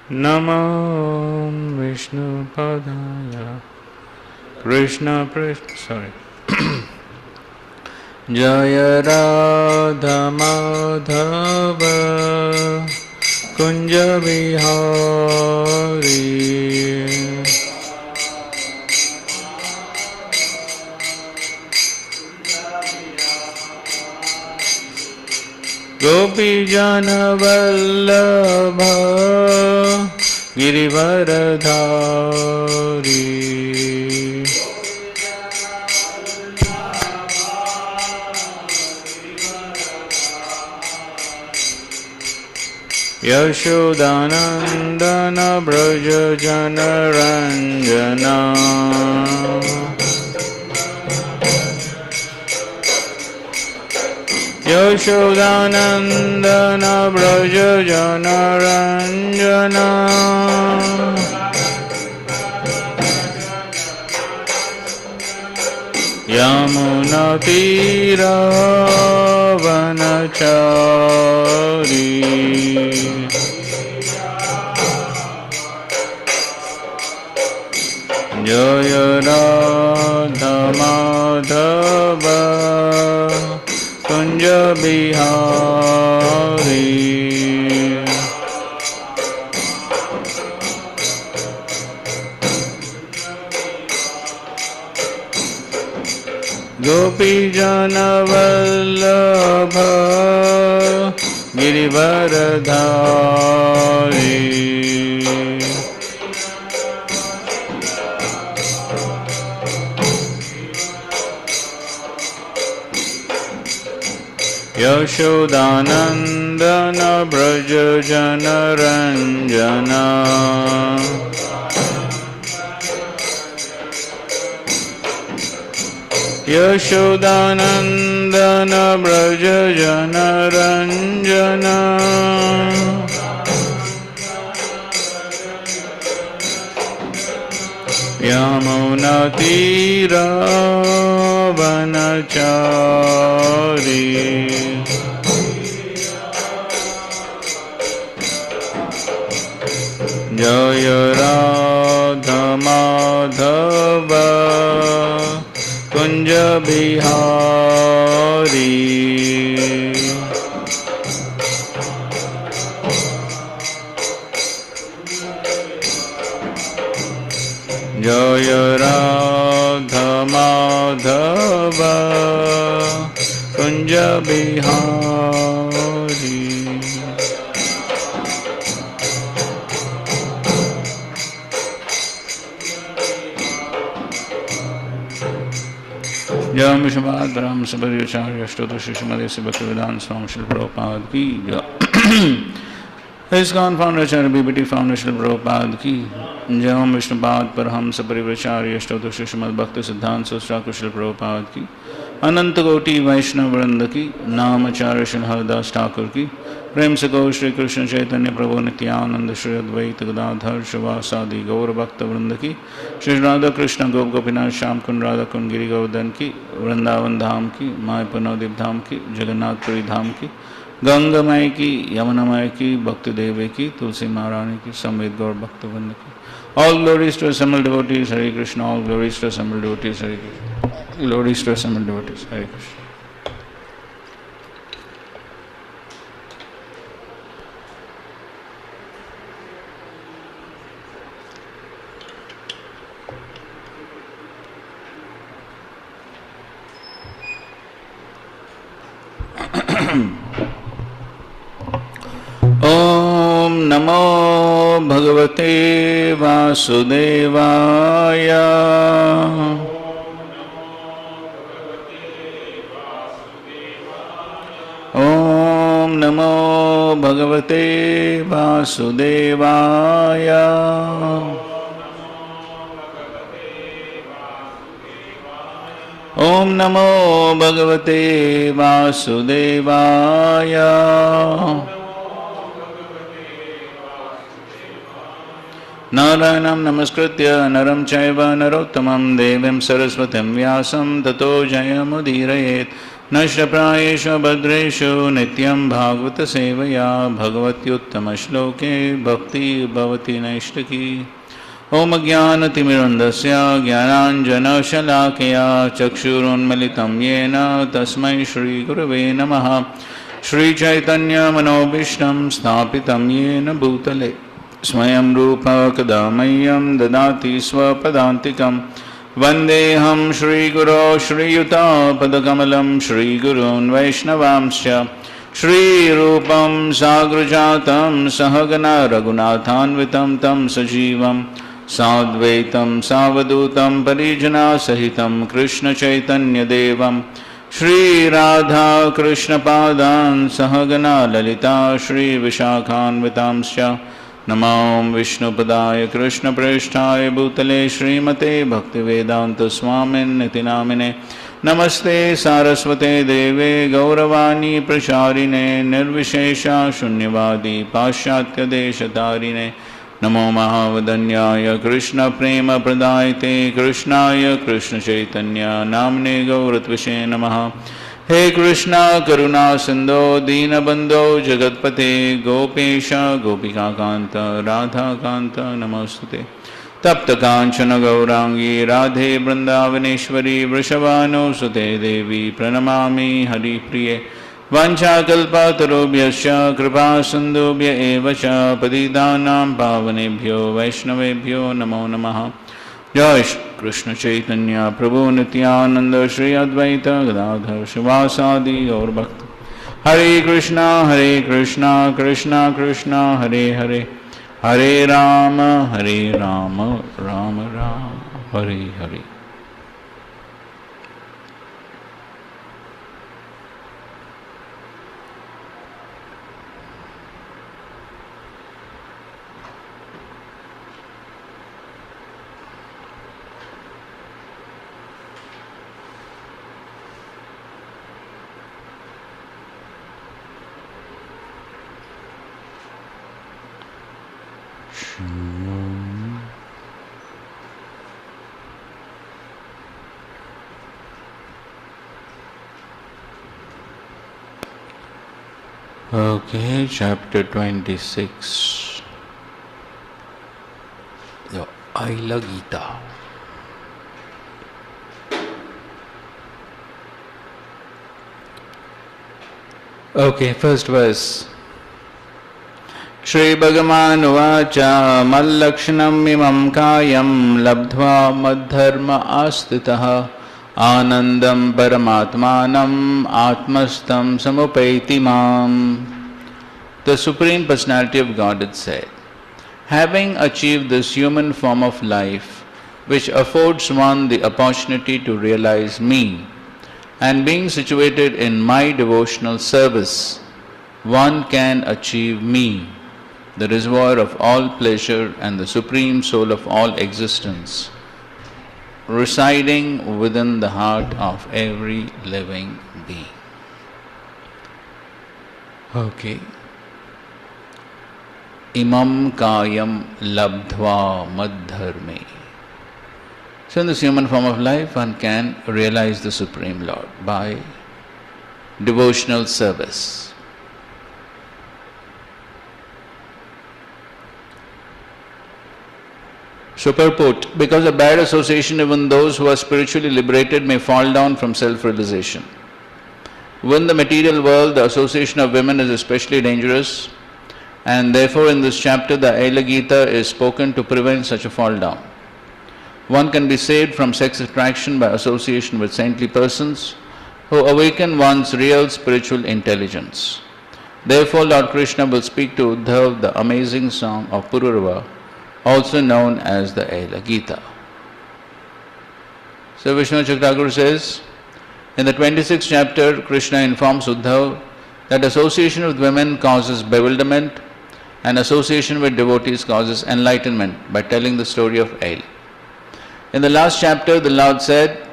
Namo Vishnupadaya Krishna Prishna sorry Jaya Radha Madhava Kunja Vihari Gopi Jana Vallabha Girivaradhari Yashodanandana Braja Jana Ranjana Yashodanandana Braja Jana Ranjana Yamuna Tira Vanachari Jaya Radha Madhava Kunja Bihari Gopi Jana Vallabha Girivaradhari Yashodanandana Braja Jana Ranjana Yashodanandana Braja Jana Ranjana Yamuna Tira Vanachari Jaya Radha Madhava Kunja Bihari Jaya Radha Madhava Kunja Bihari Jai Vishnupada Brahma Sabhariyacharya Ashtotoshi Shrimade Bhaktivedanta Swami Prabhupada ki Jai ISKCON founder-acharya BBT founder Srila Prabhupada ki Jai Vishnupada Parhamsa Parivacharya Ashtotoshi Shrimad Bhakti Siddhanta Saraswati Srila Prabhupada ki Ananta Koti Vaishnava Vrinda ki Namacharya Srila Haridas Thakur ki Prem se Gaur Shri Krishna Chaitanya Prabhu Nityananda Shri Advaita Gadadhar Shivasadi Gaur Bhakta Vrinda ki Shri Radha Krishna Gop Gopinath Sham Kund Radha Kund Giri Govardhan ki Vrindavan Dham ki Mayapur Navadip Dham ki Jagannath Puri Dham ki Ganga Mai ki Yamuna Mai ki Bhakti Devi ki Tulsi Maharani ki Samved Gaur Bhakta Vrinda ki All glories to assembled devotees Hare Krishna. All glories to assembled devotees Hare Krishna. Glories to assembled devotees Hare Krishna. Om Namo Bhagavate Vasudevaya. Om Namo Bhagavate Vasudevaya. Om Namo Bhagavate Vasudevaya. Narayanam namaskritya naram chaiva narottamam devim saraswatim vyasam tato jayamudhirayet नष्टप्रायेषु भद्रेषु नित्यं भागवत सेवया भगवत्युत्तम श्लोके भक्ति भवति नैष्टिकी। ओम ज्ञानतिमिरन्धस्य ज्ञानाञ्जनशलाकया चक्षुरुन्मिलितं येन तस्मै श्रीगुरवे नमः। श्रीचैतन्यमनोभीष्टं स्थापितं येन भूतले स्वयं रूपः कदा मह्यं ददाति स्वपदान्तिकं। वन्देऽहं श्रीगुरो श्रीयुतापदकमलं श्रीगुरून् वैष्णवांश्च श्रीरूपं साग्रजातं सहगना रघुनाथान्वितं तं सजीवं साद्वैतं सावधूतं परिजनसहितं कृष्णचैतन्यदेवं श्रीराधा कृष्णपादान् सहगना ललिता श्रीविशाखान्वितांश्च। नमो विष्णुपदाय कृष्णप्रेष्ठाय भूतले श्रीमते भक्तिवेदांत स्वामिन्निति नामिने। नमस्ते सारस्वते देवे गौरवाणी प्रचारिणे निर्विशेषा शून्यवादी पाश्चात्यदेशतारिणे। नमो महावदन्याय कृष्ण प्रेम प्रदायते कृष्णाय कृष्ण चैतन्य नामने गौरत्विषे नमः। हे कृष्णा करुणा सिंधो दीनबंधो जगत्पते गोपेश गोपिकाकांत राधाकांत नमोस्तुते। तप्त कांचन गौरांगी राधे वृंदावनेश्वरी वृषभानुसुते देवी प्रणमामि हरिप्रिये। वाञ्छाकल्पतरुभ्यश्च कृपा सिन्धुभ्य एव च पतितानां पावनेभ्यो वैष्णवेभ्यो नमो नमः। जय कृष्ण चैतन्य प्रभु नित्यानंद श्री अद्वैत गदाधर शिवासादि और भक्त। हरे कृष्णा कृष्णा कृष्णा हरे हरे, हरे Ram Ram Ram Hare Hare. Okay, chapter 26, the Aila Gita. Okay, first verse. Shri Bhagavan Uvacha Mallakshanam imam kayam labdhva madharma astitaha Anandam Paramatmanam Atmastam Samupaiti Mam. The Supreme Personality of Godhead said, having achieved this human form of life, which affords one the opportunity to realize me, and being situated in my devotional service, one can achieve me, the reservoir of all pleasure and the supreme soul of all existence, residing within the heart of every living being. Okay. Imam kayam labdhva madharme. So in this human form of life, one can realize the Supreme Lord by devotional service. So purport, because of bad association, even those who are spiritually liberated may fall down from self-realization. Within the material world, the association of women is especially dangerous, and therefore in this chapter the Aila Gita is spoken to prevent such a fall down. One can be saved from sex attraction by association with saintly persons who awaken one's real spiritual intelligence. Therefore Lord Krishna will speak to Uddhav the amazing song of Pururava, also known as the Aila Gita. So Vishnu Chakragur says, in the 26th chapter, Krishna informs Uddhav that association with women causes bewilderment and association with devotees causes enlightenment by telling the story of Aila. In the last chapter, the Lord said,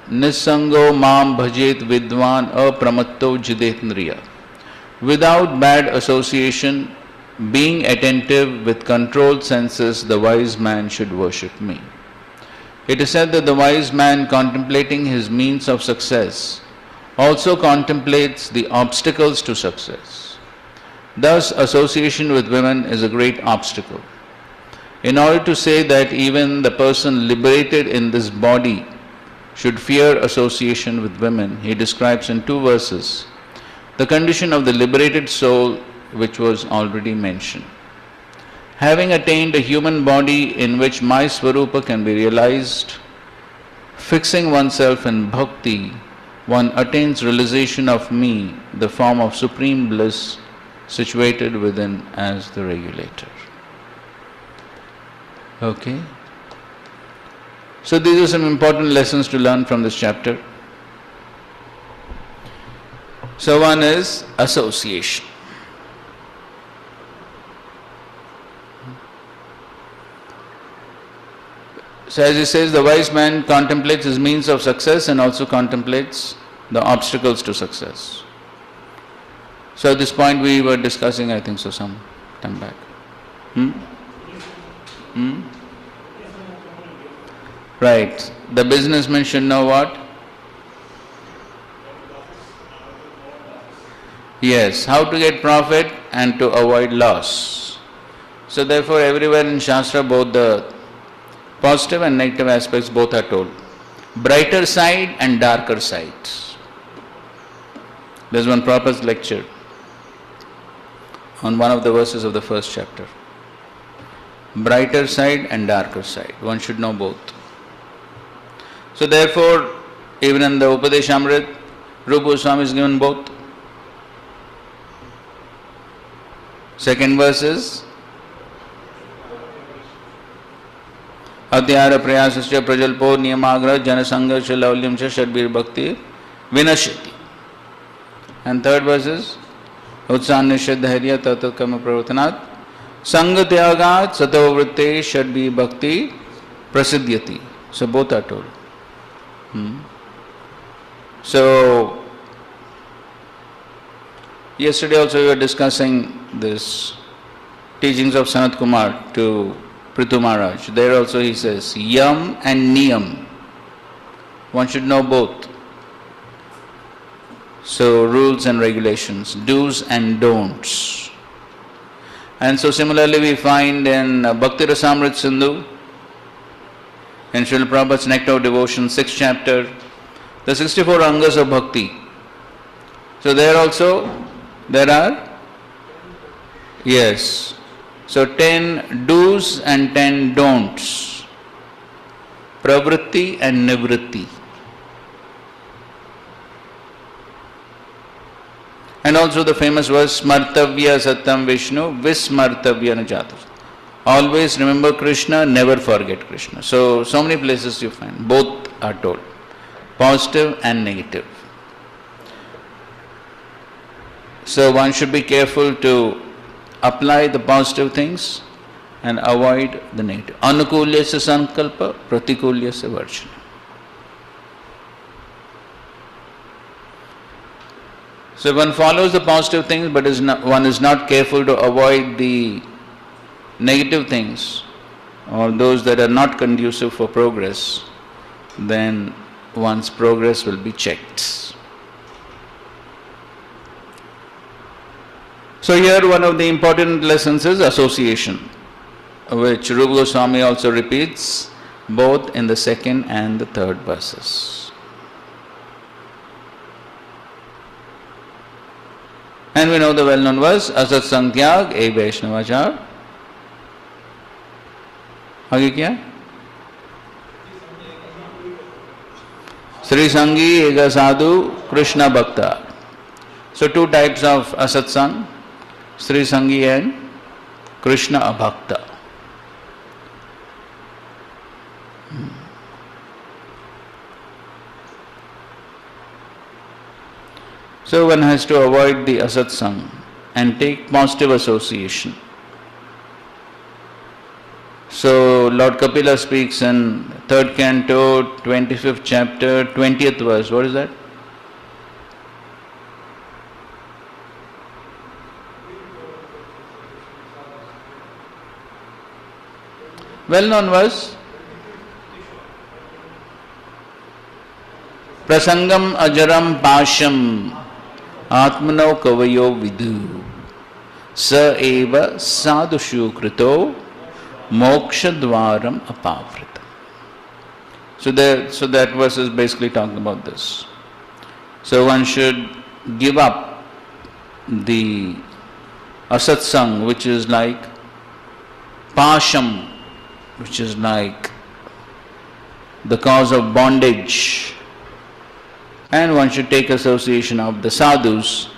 Nisango mam bhajet vidwan apramatto jidetnriya. Without bad association, being attentive with controlled senses, the wise man should worship me. It is said that the wise man, contemplating his means of success, also contemplates the obstacles to success. Thus, association with women is a great obstacle. In order to say that even the person liberated in this body should fear association with women, he describes in 2 verses the condition of the liberated soul which was already mentioned. Having attained a human body in which my Swarupa can be realized, fixing oneself in bhakti, one attains realization of me, the form of supreme bliss situated within as the regulator. Okay? So these are some important lessons to learn from this chapter. So one is association. So as he says, the wise man contemplates his means of success and also contemplates the obstacles to success. So at this point we were discussing, I think so, some time back. Right. The businessman should know what? Yes, how to get profit and to avoid loss. So therefore everywhere in Shastra both the positive and negative aspects both are told. Brighter side and darker side. There's one Prabhupada's lecture on one of the verses of the first chapter. Brighter side and darker side. One should know both. So therefore, even in the Upadeshamrit, Rupa Goswami is given both. Second verse is Atyara prayasasya prajalpo niyamagra janasangasya laulyamcha shadbir bhakti vinashyati. And third verse is Utsannishya dhairya tatakama pravartanat sangatyagat satovritte shadbir bhakti prasiddhyati. So both are told. So yesterday also we were discussing this teachings of Sanat Kumar to Prithu Maharaj. There also he says yam and niyam. One should know both. So rules and regulations, do's and don'ts. And so similarly we find in Bhakti Rasamrit Sindhu, in Srila Prabhupada's Nectar of Devotion, 6th chapter, the 64 angas of bhakti. So there also there are, yes, so 10 do's and 10 don'ts. Pravritti and nivritti. And also the famous verse, Smartavya Satyam Vishnu, Vismartavya Najatar. Always remember Krishna, never forget Krishna. So many places you find, both are told, positive and negative. So one should be careful to apply the positive things and avoid the negative. Anukulyasya sankalpa, pratikulyasya varjana. So one follows the positive things, but one is not careful to avoid the negative things or those that are not conducive for progress, then one's progress will be checked. So here one of the important lessons is association, which Rupa Goswami also repeats both in the 2nd and the 3rd verses. And we know the well-known verse, Asat Santyag E Vaishnavachar. आगे क्या? Sri Sangi Ega Sadhu Krishna Bhakta. So 2 types of asatsang, Sri Sangi and Krishna Abhakta. So one has to avoid the asatsang and take positive association. So Lord Kapila speaks in 3rd canto, 25th chapter, 20th verse. What is that? Well-known verse. Prasangam ajaram pasham atmano kavayo vidu sa eva sadhushu krito mokshadvaram apavrita. So that verse is basically talking about this. So one should give up the asatsang, which is like pasham, which is like the cause of bondage, and one should take association of the sadhus,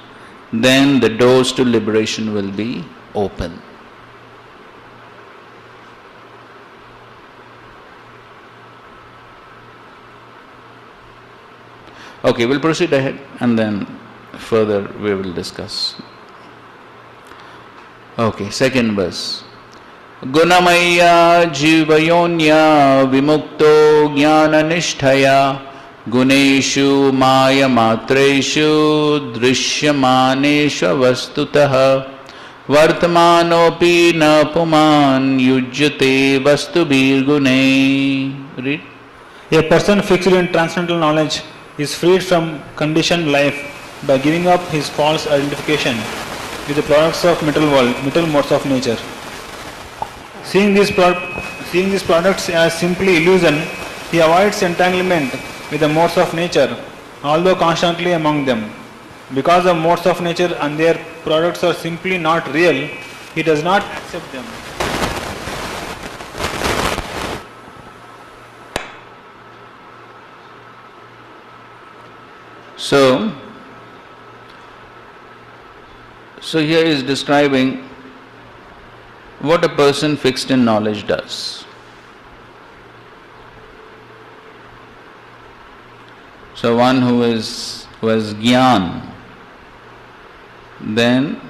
then the doors to liberation will be open. Okay, we'll proceed ahead and then further we will discuss. Okay, second verse. Gunamaya jivayonya vimukto jnana nishtaya guneshu maya matreshu drishyamaneshu vastutah vartamanopi na puman yujyate vastubhir gune. Read. A person fixed in transcendental knowledge is freed from conditioned life by giving up his false identification with the products of material modes of nature. Seeing these products as simply illusion, he avoids entanglement with the modes of nature, although constantly among them. Because the modes of nature and their products are simply not real, he does not accept them. So here is describing what a person fixed in knowledge does. So one who has jnana, then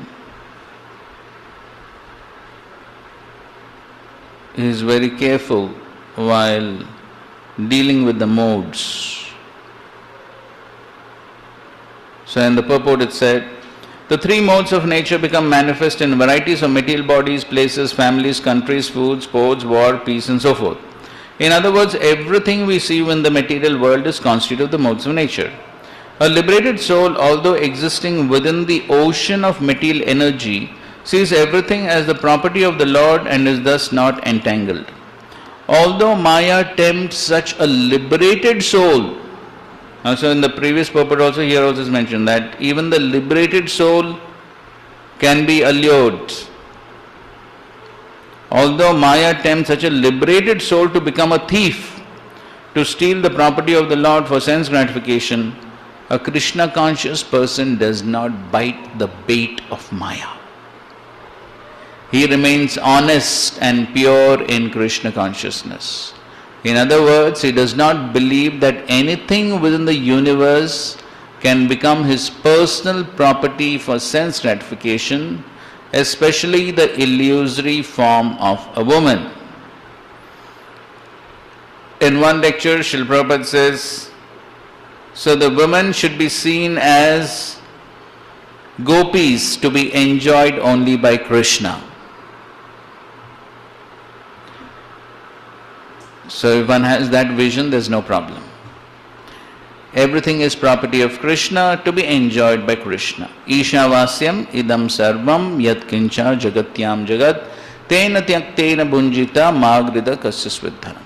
he is very careful while dealing with the modes. So in the purport it said, the three modes of nature become manifest in varieties of material bodies, places, families, countries, foods, sports, war, peace and so forth. In other words, everything we see in the material world is constituted of the modes of nature. A liberated soul, although existing within the ocean of material energy, sees everything as the property of the Lord and is thus not entangled. Although Maya tempts such a liberated soul, so in the previous purport also here also is mentioned that even the liberated soul can be allured. Although Maya tempts such a liberated soul to become a thief, to steal the property of the Lord for sense gratification, a Krishna conscious person does not bite the bait of Maya. He remains honest and pure in Krishna consciousness. In other words, he does not believe that anything within the universe can become his personal property for sense gratification, especially the illusory form of a woman. In one lecture, Srila Prabhupada says, so the woman should be seen as gopis to be enjoyed only by Krishna. So if one has that vision, there is no problem. Everything is property of Krishna to be enjoyed by Krishna. Ishavasyam idam sarvam yat kincha jagatyam jagat tena tyaktena bunjita magrida kasyasvidhanam.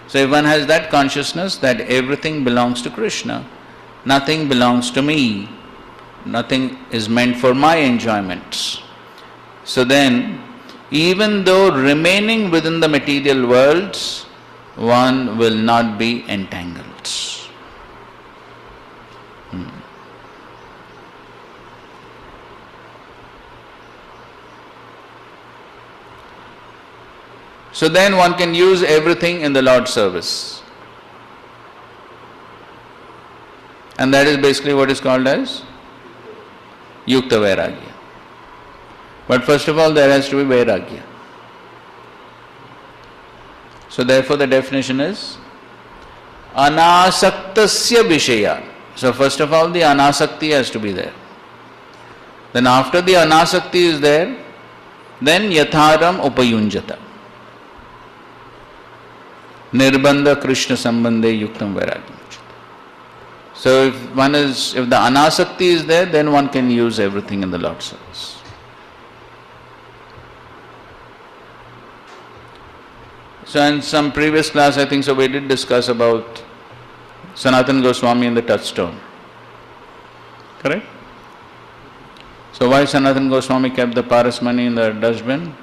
So if one has that consciousness that everything belongs to Krishna, nothing belongs to me, nothing is meant for my enjoyments. So then, even though remaining within the material worlds, one will not be entangled. So then one can use everything in the Lord's service. And that is basically what is called as Yukta Vairagya. But first of all, there has to be Vairagya. So therefore the definition is Anasaktasya Vishaya. So first of all the Anasakti has to be there. Then after the Anasakti is there, then Yatharam Upayunjata. Nirbandha Krishna Sambandhe Yuktam Vairagyam. So if the anasakti is there, then one can use everything in the Lord's service. So in some previous class, I think so, we did discuss about Sanatana Goswami and the touchstone. Correct? So why Sanatana Goswami kept the Paras money in the dustbin?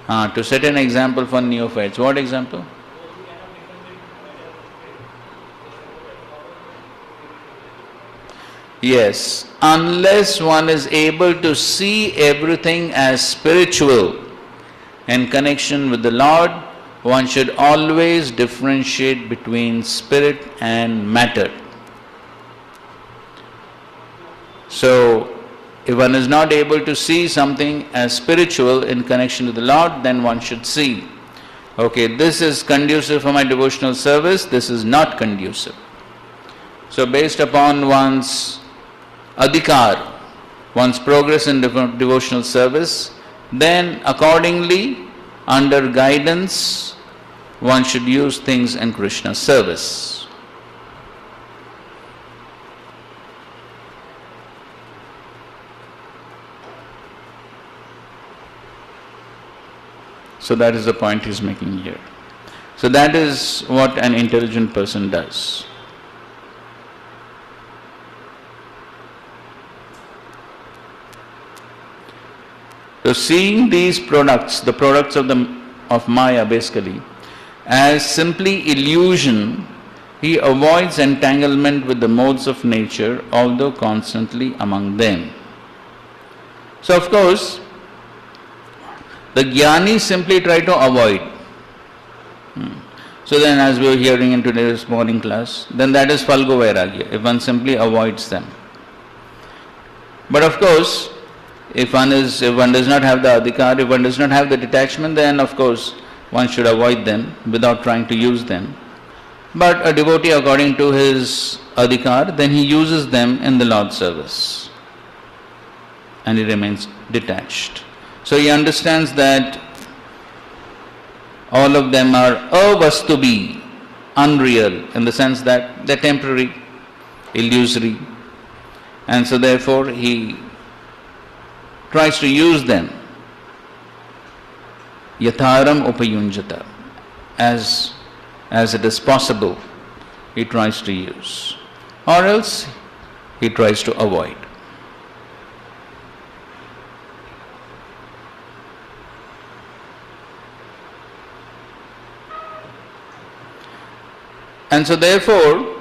To set an example for neophytes. What example? Yes, unless one is able to see everything as spiritual in connection with the Lord, one should always differentiate between spirit and matter. So, if one is not able to see something as spiritual in connection with the Lord, then one should see, okay, this is conducive for my devotional service, this is not conducive. So, based upon one's adhikar, one's progress in devotional service, then accordingly, under guidance, one should use things in Krishna's service. So that is the point he is making here. So that is what an intelligent person does. So seeing these products, the products of Maya basically, as simply illusion, he avoids entanglement with the modes of nature, although constantly among them. So of course, the jnanis simply try to avoid. So then, as we were hearing in today's morning class, then that is Falgo Vairagya, if one simply avoids them. But of course, if one does not have the adhikar, if one does not have the detachment, then of course one should avoid them without trying to use them. But a devotee, according to his adhikar, then he uses them in the Lord's service and he remains detached. So he understands that all of them are avastubi, unreal, in the sense that they're temporary, illusory, and so therefore he tries to use them yatharam upayunjata, as it is possible, he tries to use, or else he tries to avoid. And so therefore,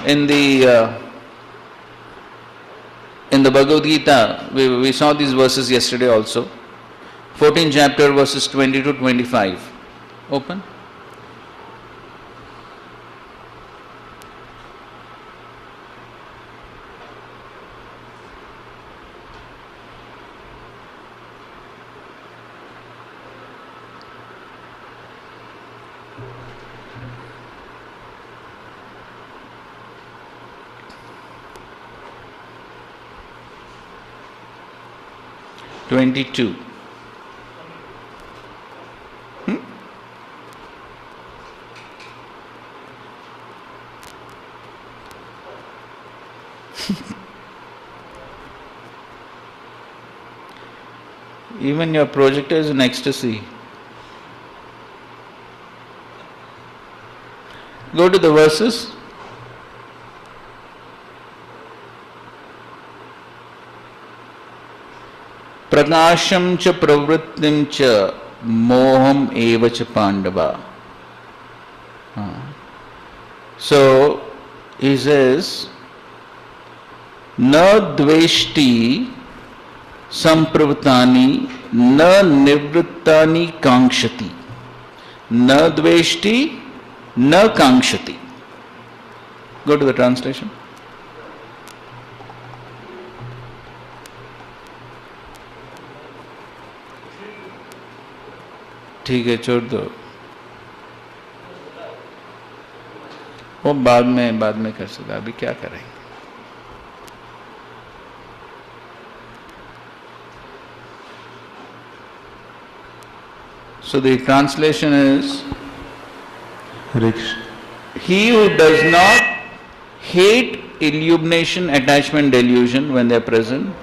in the Bhagavad Gita, we saw these verses yesterday also. 14th chapter, verses 20 to 25. Open. (22) Even your projector is in ecstasy. Go to the verses. Prakasham cha pravrittim cha moham eva cha pandava. So he says, na dveshti sampravtani na nivrittani kankshati. Na dveshti na kankshati. Go to the translation. ठीक है, छोड़ दो, वो बाद में कर सकता, अभी क्या करेंगे. So the translation is, He who does not hate illumination, attachment, delusion when they are present,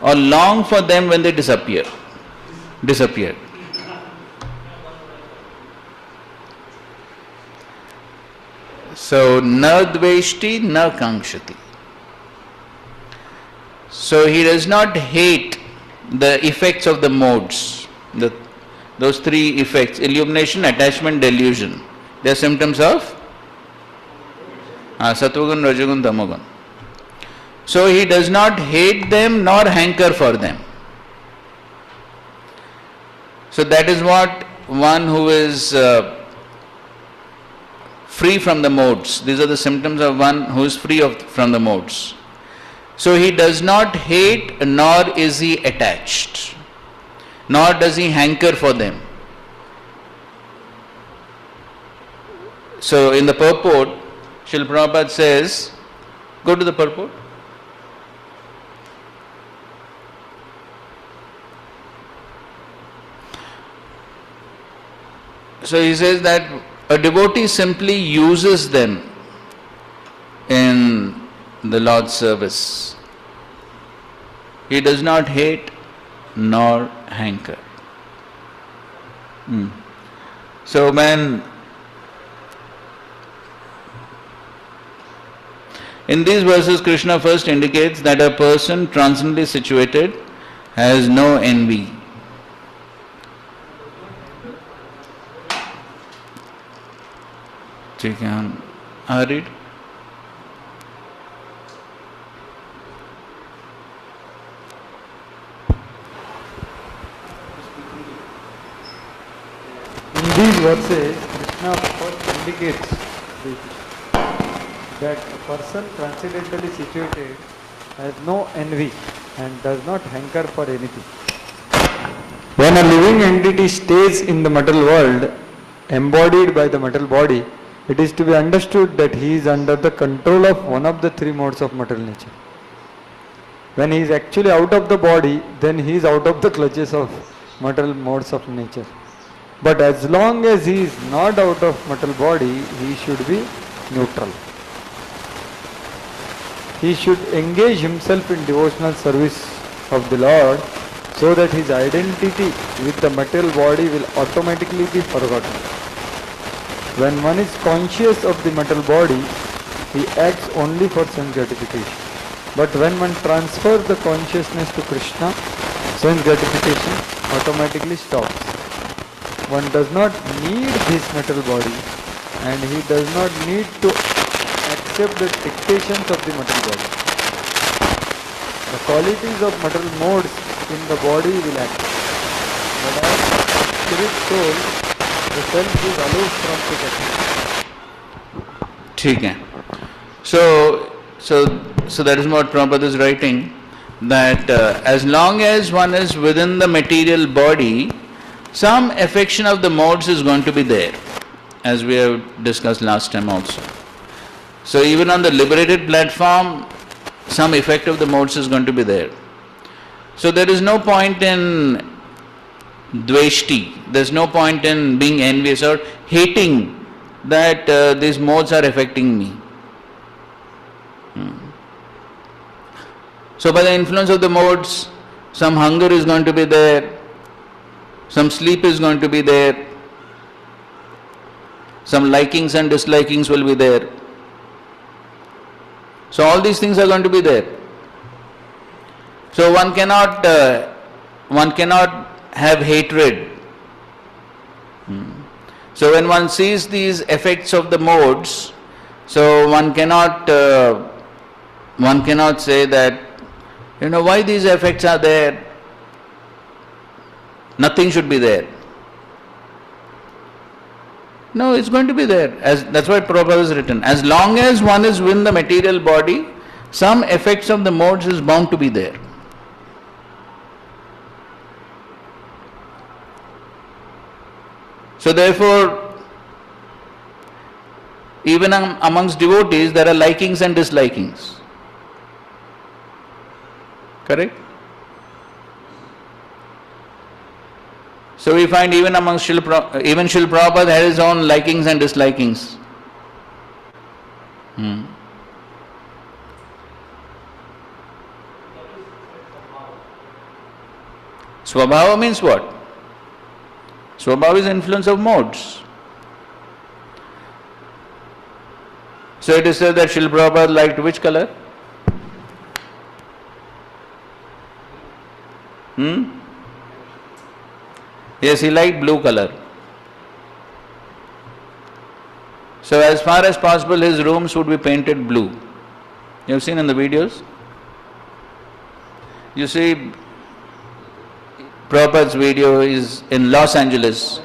or long for them when they disappear. So, na dveshti, na kankshati. So he does not hate the effects of the modes, those three effects, illumination, attachment, delusion. They are symptoms of Sattvagun, Rajagun, Tamagun. So he does not hate them nor hanker for them. So that is what one who is free from the modes. These are the symptoms of one who is free from the modes. So he does not hate nor is he attached, nor does he hanker for them. So in the purport, Srila Prabhupada says, go to the purport. So he says that a devotee simply uses them in the Lord's service. He does not hate nor hanker. So when in these verses Krishna first indicates that a person transcendently situated has no envy. ठीक है, हम read. In these verses, Krishna first indicates that a person transcendentally situated has no envy and does not hanker for anything. When a living entity stays in the material world, embodied by the material body, it is to be understood that he is under the control of one of the three modes of material nature. When he is actually out of the body, then he is out of the clutches of material modes of nature. But as long as he is not out of material body, he should be neutral. He should engage himself in devotional service of the Lord so that his identity with the material body will automatically be forgotten. When one is conscious of the material body, he acts only for sense gratification. But when one transfers the consciousness to Krishna, sense gratification automatically stops. One does not need this material body and he does not need to accept the dictations of the material body. The qualities of material modes in the body will act. But as spirit soul, the self is aloof from such actions. ठीक है. So that is what Prabhupada is writing, that as long as one is within the material body, some affection of the modes is going to be there, as we have discussed last time also. So even on the liberated platform, some effect of the modes is going to be there. So there is no point in dveshti, there is no point in being envious or hating that these modes are affecting me. So by the influence of the modes, some hunger is going to be there, some sleep is going to be there, some likings and dislikings will be there. So all these things are going to be there. So one cannot have hatred. So when one sees these effects of the modes, so one cannot say that, why these effects are there? Nothing should be there. No, it's going to be there. That's why Prabhupada has written. As long as one is within the material body, some effects of the modes is bound to be there. So therefore, even amongst devotees, there are likings and dislikings. Correct? So we find even among even Srila Prabhupada had his own likings and dislikings. Swabhava means what? Swabhava is influence of modes. So it is said that Srila Prabhupada liked which color? Yes, he liked blue color. So as far as possible his rooms would be painted blue. You have seen in the videos? You see Prabhupada's video is in Los Angeles.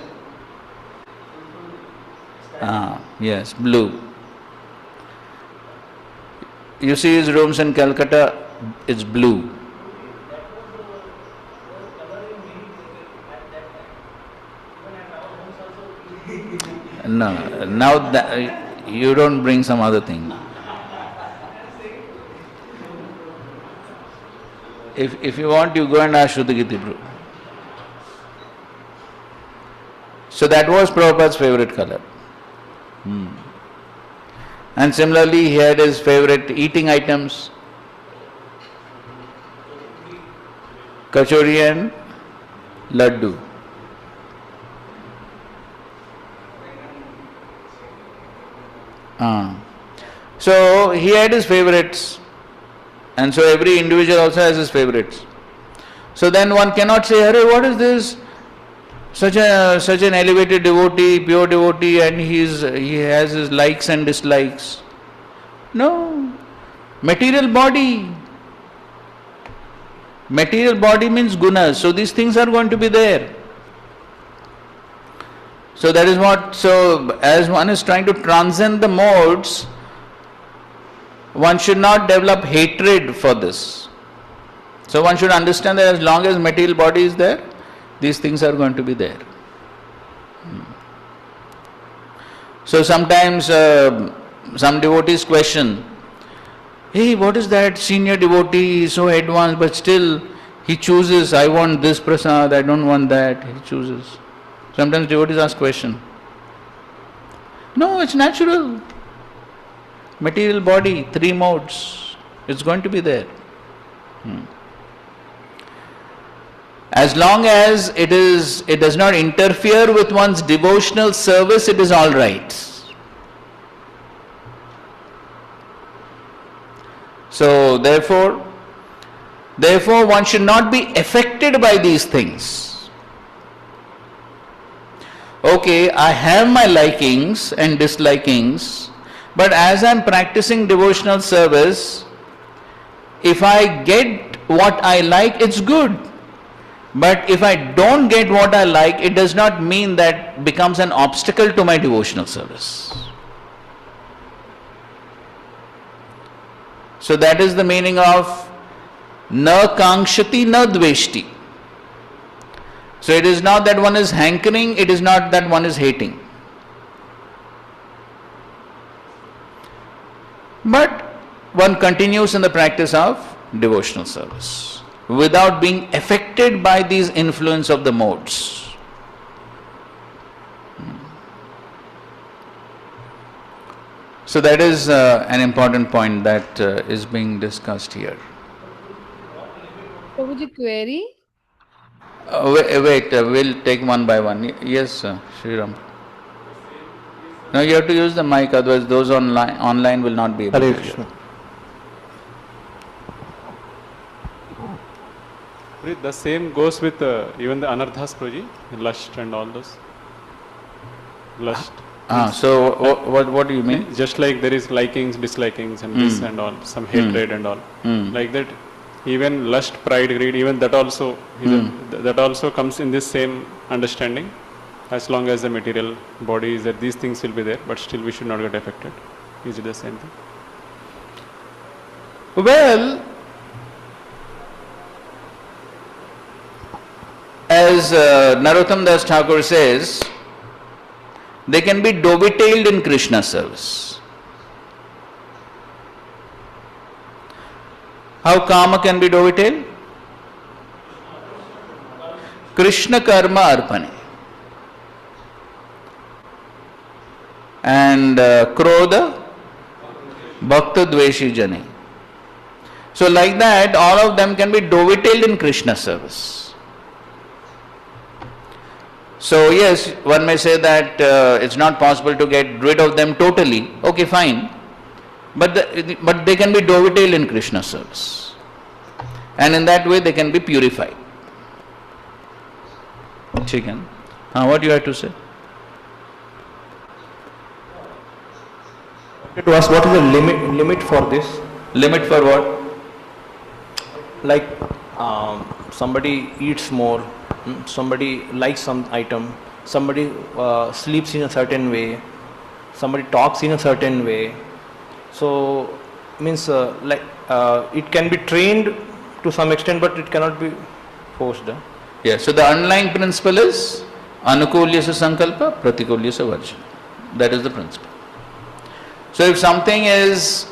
Yes, blue. You see his rooms in Calcutta, it's blue. No, now that you don't bring some other thing. If you want, you go and ask Shrutagiti Prabhu. So that was Prabhupada's favorite color. And similarly, he had his favorite eating items, kachori and laddu. So he had his favorites, and so every individual also has his favorites. So then one cannot say, "Arey, what is this? Such an elevated devotee, pure devotee, and he has his likes and dislikes." No, material body. Material body means gunas. So these things are going to be there. So that is what. So as one is trying to transcend the modes, one should not develop hatred for this. So one should understand that as long as material body is there, these things are going to be there. So sometimes some devotees question, "Hey, what is that senior devotee, so advanced, but still he chooses, I want this prasad, I don't want that," he chooses. Sometimes devotees ask question. No, it's natural. Material body, 3 modes, it's going to be there. As long as it does not interfere with one's devotional service, it is all right. So therefore one should not be affected by these things. Okay, I have my likings and dislikings, but as I am practicing devotional service, if I get what I like, it's good. But if I don't get what I like, it does not mean that becomes an obstacle to my devotional service. So that is the meaning of na kankshati na dveshti. So it is not that one is hankering, it is not that one is hating. But one continues in the practice of devotional service without being affected by these influence of the modes. So that is an important point that is being discussed here. Prabhuji, query? Wait, we'll take one by one. Yes, Sriram. No, you have to use the mic, otherwise those online will not be able Hare to Krishna. hear. The same goes with even the anarthas, Prabhuji, lust and all those. Lust. So what do you mean? Just like there is likings, dislikings and this and all, some hatred and all. Like that, even lust, pride, greed, even that also that also comes in this same understanding. As long as the material body is there, these things will be there, but still we should not get affected. Is it the same thing? Well, as Narottam Das Thakur says, they can be dovetailed in Krishna service. How Kama can be dovetailed? Krishna Karma Arpane and Krodha Bhakta Dveshi Jane. So like that, all of them can be dovetailed in Krishna service. So yes, one may say that it's not possible to get rid of them totally. Okay, fine. But they can be dovetailed in Krishna service. And in that way they can be purified. Chicken. What do you have to say? To ask, what is the limit for this? Limit for what? Like somebody eats more, somebody likes some item, somebody sleeps in a certain way, somebody talks in a certain way. So means it can be trained to some extent, but it cannot be forced. Yeah, so the underlying principle is anukulyasa sankalpa, pratikulyasa varjana. That is the principle. So if something is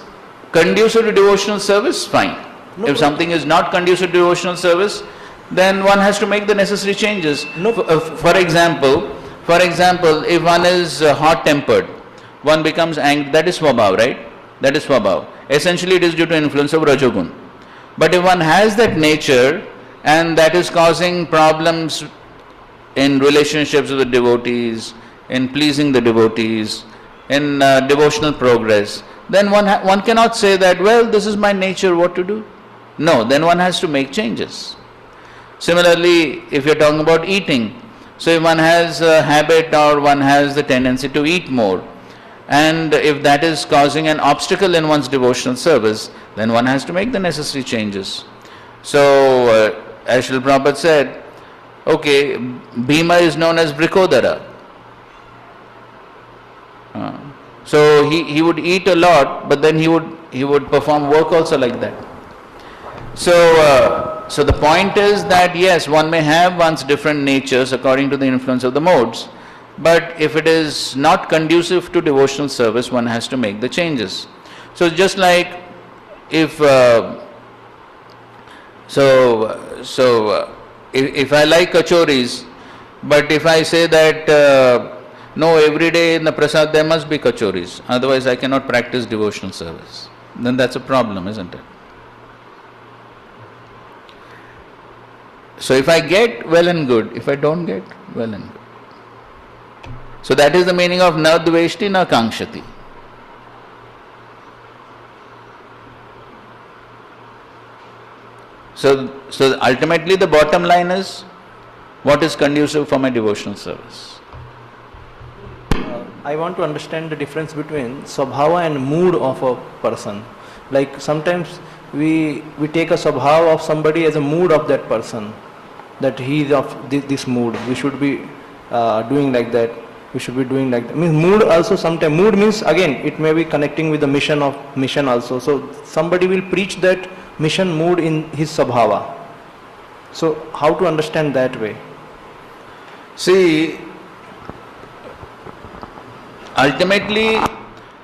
conducive to devotional service, fine. No, if something is not conducive to devotional service, then one has to make the necessary changes. No. For example, if one is hot-tempered, one becomes angry. That is swabhav, right? That is swabhav. Essentially, it is due to influence of rajogun. But if one has that nature and that is causing problems in relationships with the devotees, in pleasing the devotees, in devotional progress, then one cannot say that, well, this is my nature, what to do? No, then one has to make changes. Similarly, if you're talking about eating, so if one has a habit or one has the tendency to eat more, and if that is causing an obstacle in one's devotional service, then one has to make the necessary changes. So, as Srila Prabhupada said, okay, Bhima is known as Brikodara. So he would eat a lot, but then he would perform work also like that. So the point is that yes, one may have one's different natures according to the influence of the modes, but if it is not conducive to devotional service, one has to make the changes. So just like if if I like kachoris, but if I say that no, every day in the prasad there must be kachoris, otherwise I cannot practice devotional service, then that's a problem, isn't it? So if I get, well and good. If I don't get, well and good. So that is the meaning of na dveshti na kankshati. So ultimately the bottom line is, what is conducive for my devotional service? I want to understand the difference between swabhava and mood of a person. Like sometimes we take a swabhava of somebody as a mood of that person, that he is of this mood, we should be doing like that, we should be doing like that. I mean, mood also sometimes, mood means again, it may be connecting with the mission also. So somebody will preach that mission mood in his swabhava. So how to understand that way? See, ultimately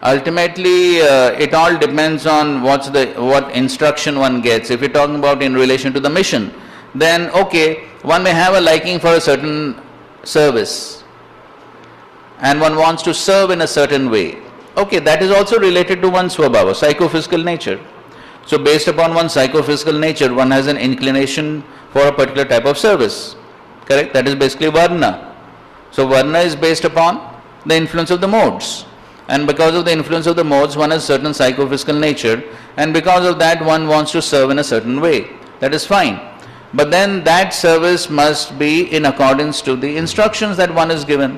it all depends on what instruction one gets. If you're talking about in relation to the mission, then okay, one may have a liking for a certain service and one wants to serve in a certain way. Okay, that is also related to one's swabhava, psychophysical nature. So based upon one's psychophysical nature, one has an inclination for a particular type of service. Correct? That is basically varna. So varna is based upon the influence of the modes. And because of the influence of the modes, one has certain psychophysical nature, and because of that one wants to serve in a certain way. That is fine. But then that service must be in accordance to the instructions that one is given.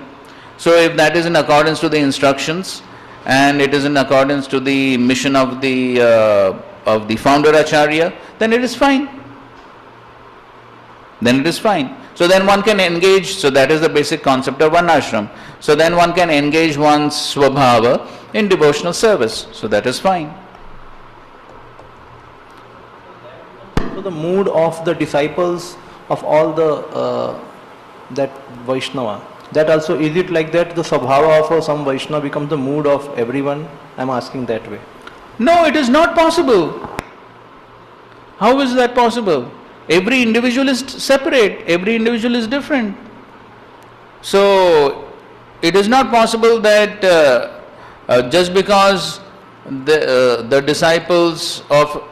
So if that is in accordance to the instructions and it is in accordance to the mission of the founder-acharya, then it is fine. Then it is fine. So then one can engage, so that is the basic concept of varnashram. So then one can engage one's swabhava in devotional service. So that is fine. So the mood of the disciples of all the that Vaishnava, that also, is it like that the swabhava of some Vaishnava becomes the mood of everyone? I am asking that way. No, it is not possible. How is that possible? Every individual is separate, every individual is different. So it is not possible that just because the disciples of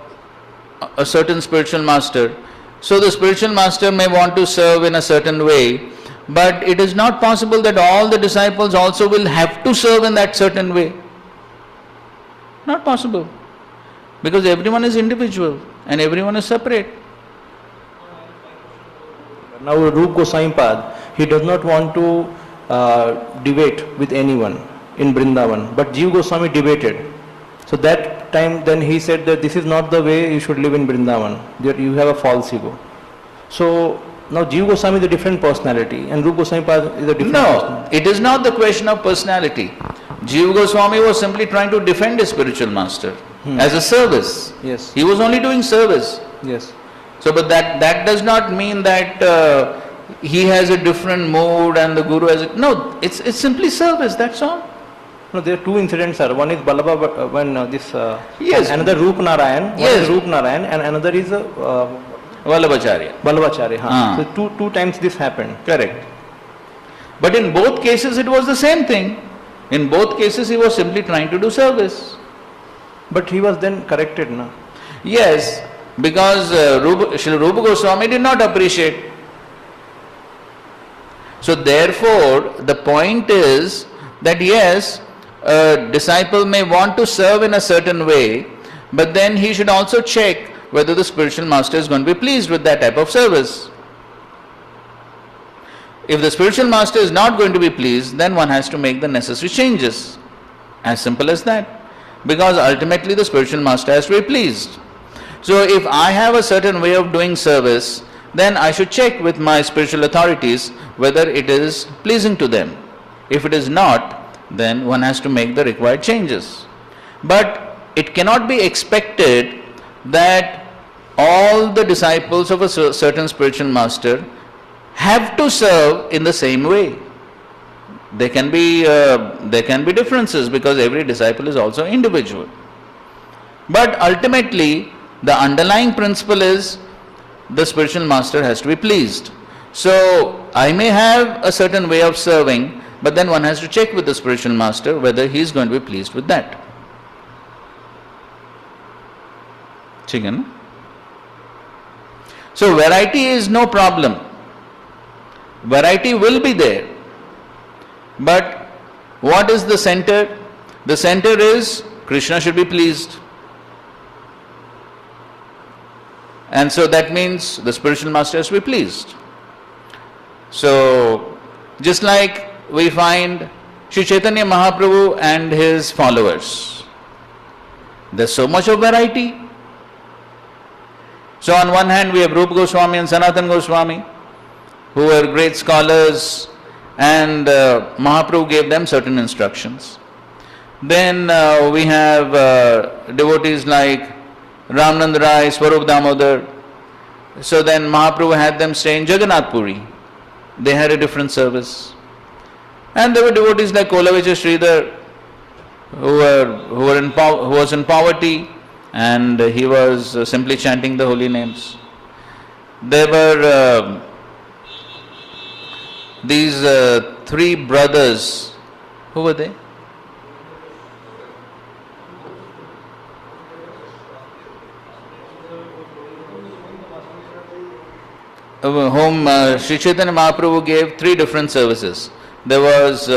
a certain spiritual master, so the spiritual master may want to serve in a certain way, but it is not possible that all the disciples also will have to serve in that certain way. Not possible. Because everyone is individual and everyone is separate. Now Rupa Goswami Pad, he does not want to debate with anyone in Vrindavan, but Jiva Goswami debated. So that time then he said that this is not the way you should live in Vrindavan, that you have a false ego. So now Jiva Goswami is a different personality and Rupa Goswami Pad is a different personality. It is not the question of personality. Jiva Goswami was simply trying to defend his spiritual master as a service. Yes. He was only doing service. Yes. So, but that does not mean that he has a different mood and the Guru has a... No, it's simply service, that's all. No, there are two incidents, sir. One is Balaba, when Yes. another Rup Narayan, one Yes. is Rup Narayan and another is Vallabhacharya. Balabacharya. So two times this happened. Correct. But in both cases it was the same thing. In both cases he was simply trying to do service. But he was then corrected, no? Yes, because Srila Rupa Goswami did not appreciate. So therefore, the point is that yes, a disciple may want to serve in a certain way, but then he should also check whether the spiritual master is going to be pleased with that type of service. If the spiritual master is not going to be pleased, then one has to make the necessary changes. As simple as that. Because ultimately the spiritual master has to be pleased. So if I have a certain way of doing service, then I should check with my spiritual authorities whether it is pleasing to them. If it is not, then one has to make the required changes. But it cannot be expected that all the disciples of a certain spiritual master have to serve in the same way. There can be differences because every disciple is also individual. But ultimately, the underlying principle is the spiritual master has to be pleased. So I may have a certain way of serving, but then one has to check with the spiritual master whether he is going to be pleased with that. Chicken. So variety is no problem. Variety will be there. But what is the center? The center is Krishna should be pleased. And so that means the spiritual master has to be pleased. So just like we find Sri Chaitanya Mahaprabhu and his followers, there's so much of variety. So on one hand we have Rupa Goswami and Sanatana Goswami, who were great scholars, and Mahaprabhu gave them certain instructions. Then we have devotees like Ramananda Rai, Swarup Damodar. So then Mahaprabhu had them stay in Jagannath Puri. They had a different service. And there were devotees like Kolavecha Sridhar, who was in poverty, and he was simply chanting the holy names. There were these three brothers. Who were they? Whom Sri Chaitanya Mahaprabhu gave three different services. There was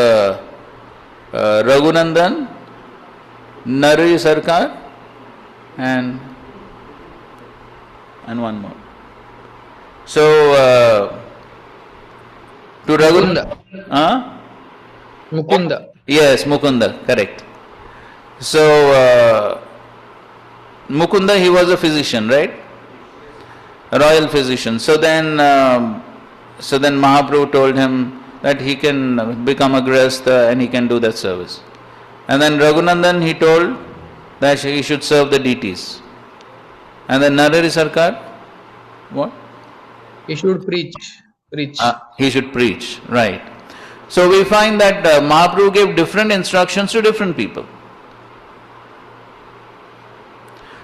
Raghunandan, Narari Sarkar, and one more. So to Raghunanda. Mukunda. Yes, Mukunda, correct. So Mukunda, he was a physician, right? A royal physician. So then Mahaprabhu told him that he can become a grihastha and he can do that service. And then Raghunandan, he told that he should serve the deities. And then Narari Sarkar, what? He should preach. He should preach, right. So we find that Mahaprabhu gave different instructions to different people.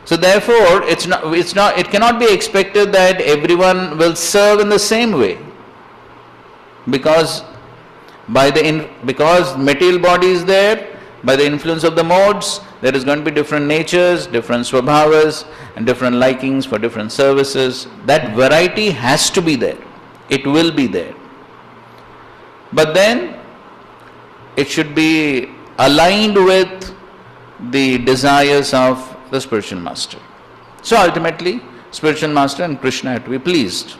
So therefore, it cannot be expected that everyone will serve in the same way, because because material body is there, by the influence of the modes, there is going to be different natures, different swabhavas, and different likings for different services. That variety has to be there. It will be there. But then, it should be aligned with the desires of the spiritual master. So ultimately, spiritual master and Krishna have to be pleased.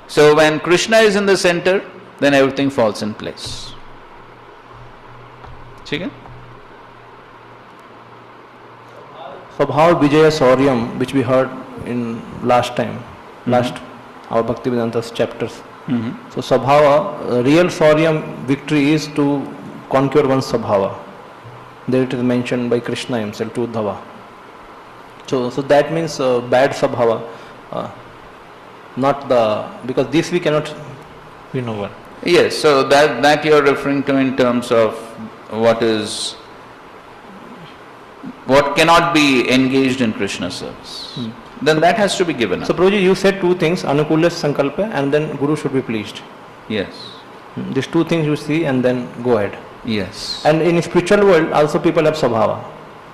So when Krishna is in the center, then everything falls in place. Okay? Swabhava Vijaya Sauryam, which we heard in last our Bhaktivedanta's chapters. So Swabhava, real Sauryam victory is to conquer one's Swabhava. There it is mentioned by Krishna himself to Uddhava. So that means bad Swabhava, because this we cannot win over. Yes, so that you are referring to in terms of what cannot be engaged in Krishna service. Then that has to be given up. So Prabhuji, you said two things, Anukulya Sankalpa and then Guru should be pleased. Yes. These two things you see and then go ahead. Yes. And in spiritual world also people have Swabhava.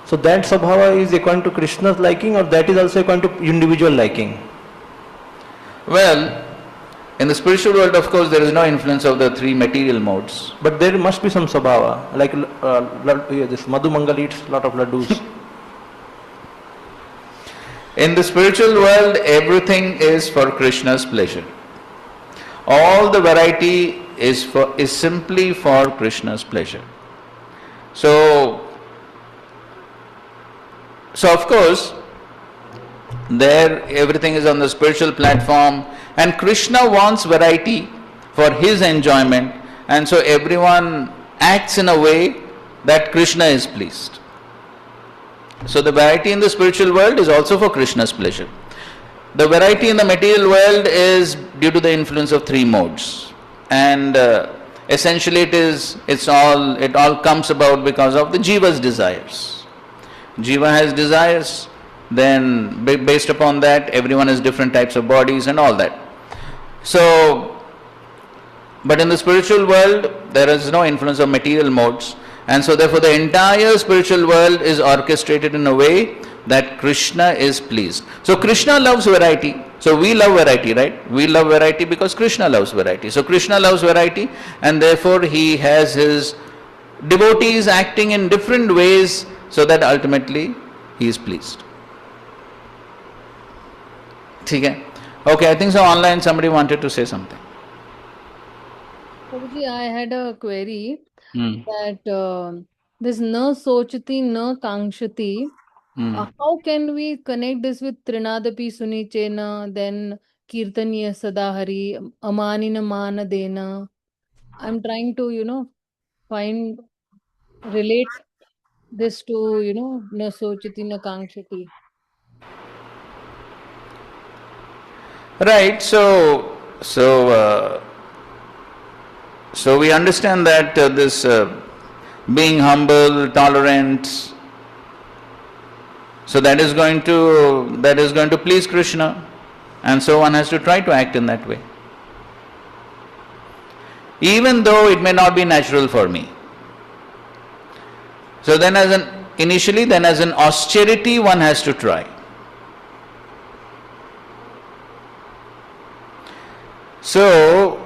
So that Swabhava is according to Krishna's liking, or that is also according to individual liking? Well, in the spiritual world, of course, there is no influence of the three material modes. But there must be some Swabhava, like this Madhu Mangal eats lot of laddus. In the spiritual world, everything is for Krishna's pleasure. All the variety is simply for Krishna's pleasure. So of course, there everything is on the spiritual platform, and Krishna wants variety for his enjoyment, and so everyone acts in a way that Krishna is pleased. So the variety in the spiritual world is also for Krishna's pleasure. The variety in the material world is due to the influence of three modes, and essentially it all comes about because of the jiva's desires. Jiva has desires, then based upon that everyone has different types of bodies and all that. So, but in the spiritual world there is no influence of material modes, and so therefore the entire spiritual world is orchestrated in a way that Krishna is pleased. So Krishna loves variety. So we love variety, right? We love variety because Krishna loves variety. So Krishna loves variety, and therefore he has his devotees acting in different ways so that ultimately he is pleased. Okay, I think so online somebody wanted to say something. Prabhuji, I had a query that this na sochati na kankshati, how can we connect this with Trinadapi Sunichena, then Kirtaniya Sadahari, Amanina Mana Dena? I'm trying to, relate this to, na sochati na kankshati. Right, so we understand that this being humble, tolerant, so that is going to please Krishna, and so one has to try to act in that way, even though it may not be natural for me. So then as an austerity one has to try. So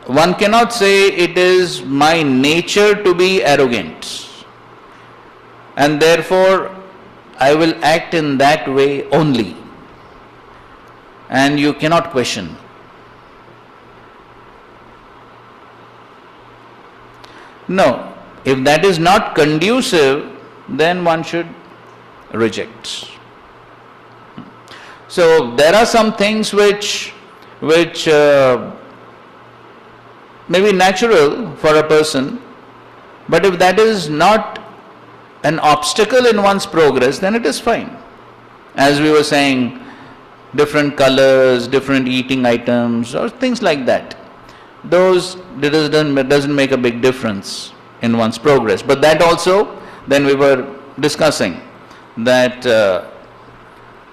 one cannot say it is my nature to be arrogant, and therefore I will act in that way only, and you cannot question. No, if that is not conducive, then one should reject. So there are some things which may be natural for a person, but if that is not an obstacle in one's progress, then it is fine. As we were saying, different colors, different eating items, or things like that, those doesn't make a big difference in one's progress. But that also, then we were discussing that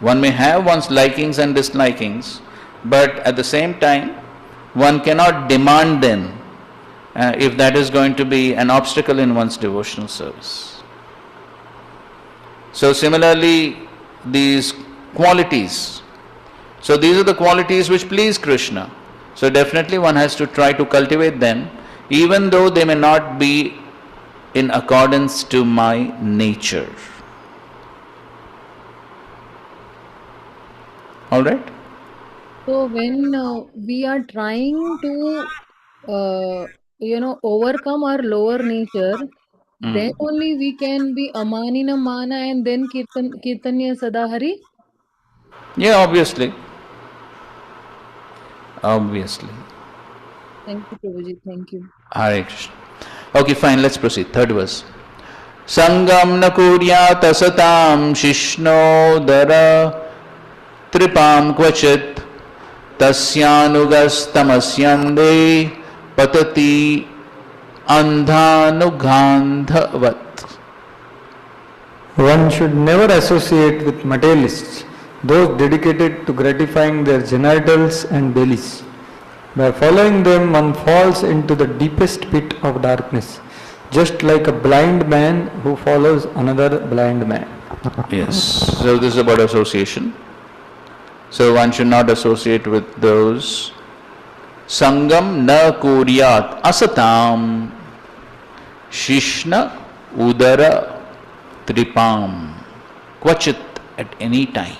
One may have one's likings and dislikings, but at the same time, one cannot demand them if that is going to be an obstacle in one's devotional service. So similarly, these qualities, so these are the qualities which please Krishna. So definitely one has to try to cultivate them, even though they may not be in accordance to my nature. All right? So when we are trying to, overcome our lower nature, then only we can be amanina mana and then kirtanya sadahari. Yeah, obviously. Obviously. Thank you, Prabhuji. Thank you. Hare Krishna. Okay, fine, let's proceed. Third verse. Sangam na kuryat asatam shishnodara tripam kvachit tasyanugastamasyande patati andhanugandhavat. One should never associate with materialists, those dedicated to gratifying their genitals and bellies. By following them, one falls into the deepest pit of darkness, just like a blind man who follows another blind man. Yes, so this is about association. So one should not associate with those. Sangam na kuryat asatam shishna udara tripam kvachit at any time.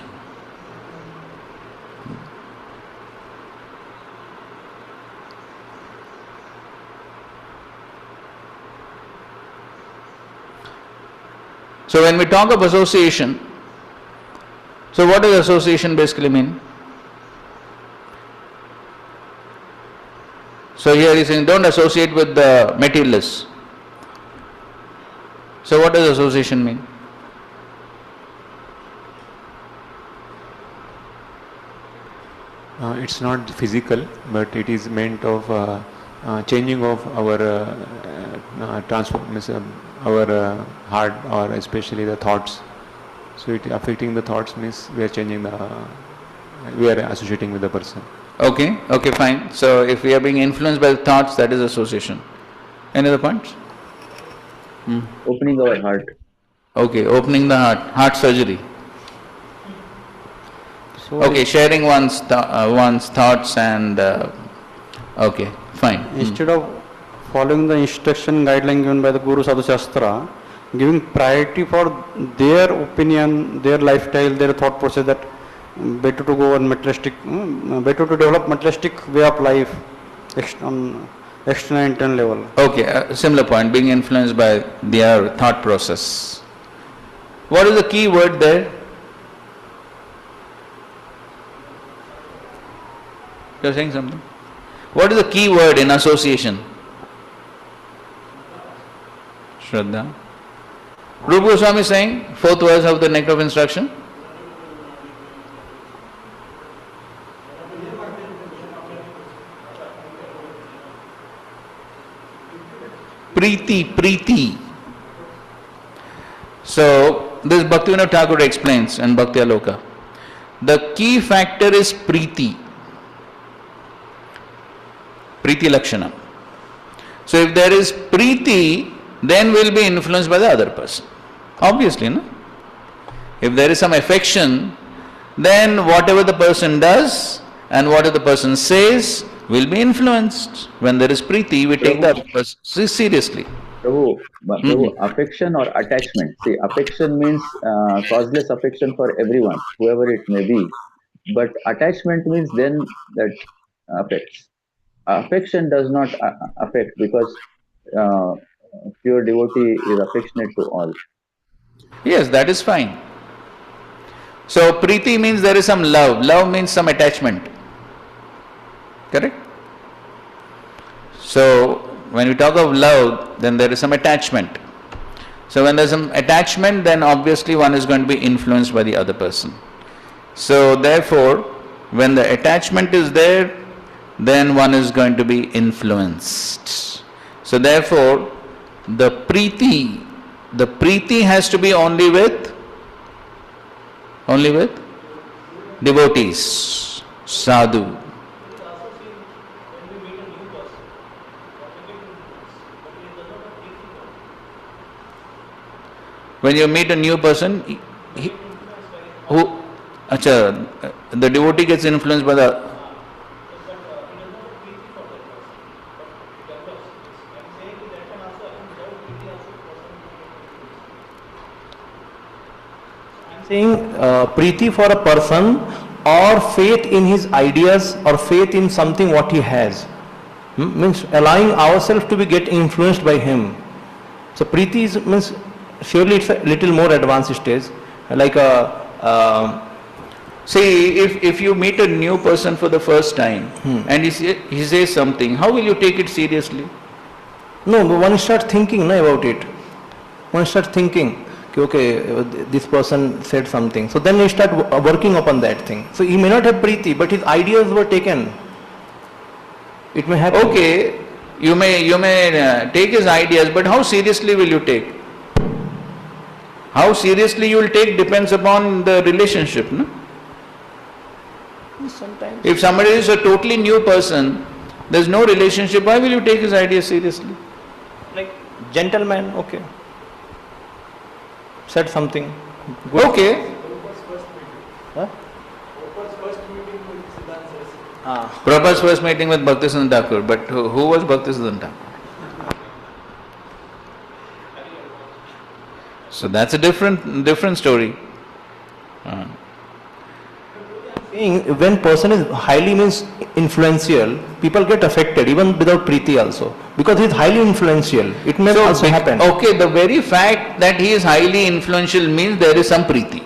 So when we talk of association, so what does association basically mean? So here he's saying don't associate with the materialists. So what does association mean? It's not physical, but it is meant of changing of our our heart, or especially the thoughts. So it affecting the thoughts means we are changing we are associating with the person. Okay, fine. So if we are being influenced by the thoughts, that is association. Any other points? Opening our heart. Okay, opening the heart surgery. So okay, sharing one's thoughts and okay, fine. Instead of following the instruction guideline given by the Guru Sadhu Shastra, giving priority for their opinion, their lifestyle, their thought process, that better to go on materialistic, better to develop materialistic way of life on external and internal level. Okay, similar point, being influenced by their thought process. What is the key word there? You are saying something? What is the key word in association? Shraddha. Rupa Goswami is saying, fourth verse of the Nectar of Instruction. Preeti. So, this Bhaktivedanta Thakur explains in Bhakti Aloka. The key factor is Preeti Lakshana. So, if there is Preeti, then we'll be influenced by the other person. Obviously, no? If there is some affection, then whatever the person does and whatever the person says will be influenced. When there is Preeti, we take that person seriously. Prabhu, affection or attachment. See, affection means causeless affection for everyone, whoever it may be. But attachment means then that affects. Affection does not affect, because pure devotee is affectionate to all. Yes, that is fine. So, Preeti means there is some love. Love means some attachment. Correct? So, when we talk of love, then there is some attachment. So, when there is some attachment, then obviously one is going to be influenced by the other person. So, therefore, when the attachment is there, then one is going to be influenced. So, therefore, the preeti has to be only with devotees, sadhu. When you meet a new person, the devotee gets influenced by the... Saying preeti for a person or faith in his ideas or faith in something what he has. Means allowing ourselves to be get influenced by him. So preeti is, means surely it's a little more advanced stage, like a See, if you meet a new person for the first time and he says something, how will you take it seriously? no, but one starts thinking about it. One starts thinking, okay, this person said something. So then you start working upon that thing. So he may not have preeti, but his ideas were taken. It may happen. Okay, you may take his ideas, but how seriously will you take? How seriously you will take depends upon the relationship, no? Sometimes. If somebody is a totally new person, there is no relationship, why will you take his ideas seriously? Like gentleman, okay. Said something. Good. Okay. Huh? Prabhupada's first meeting with Bhaktisiddhanta Thakur, but who was Bhaktisiddhanta? So that's a different story. When person is highly means influential, people get affected even without preeti also, because he is highly influential. It may also happen. Okay, the very fact that he is highly influential means there is some preeti.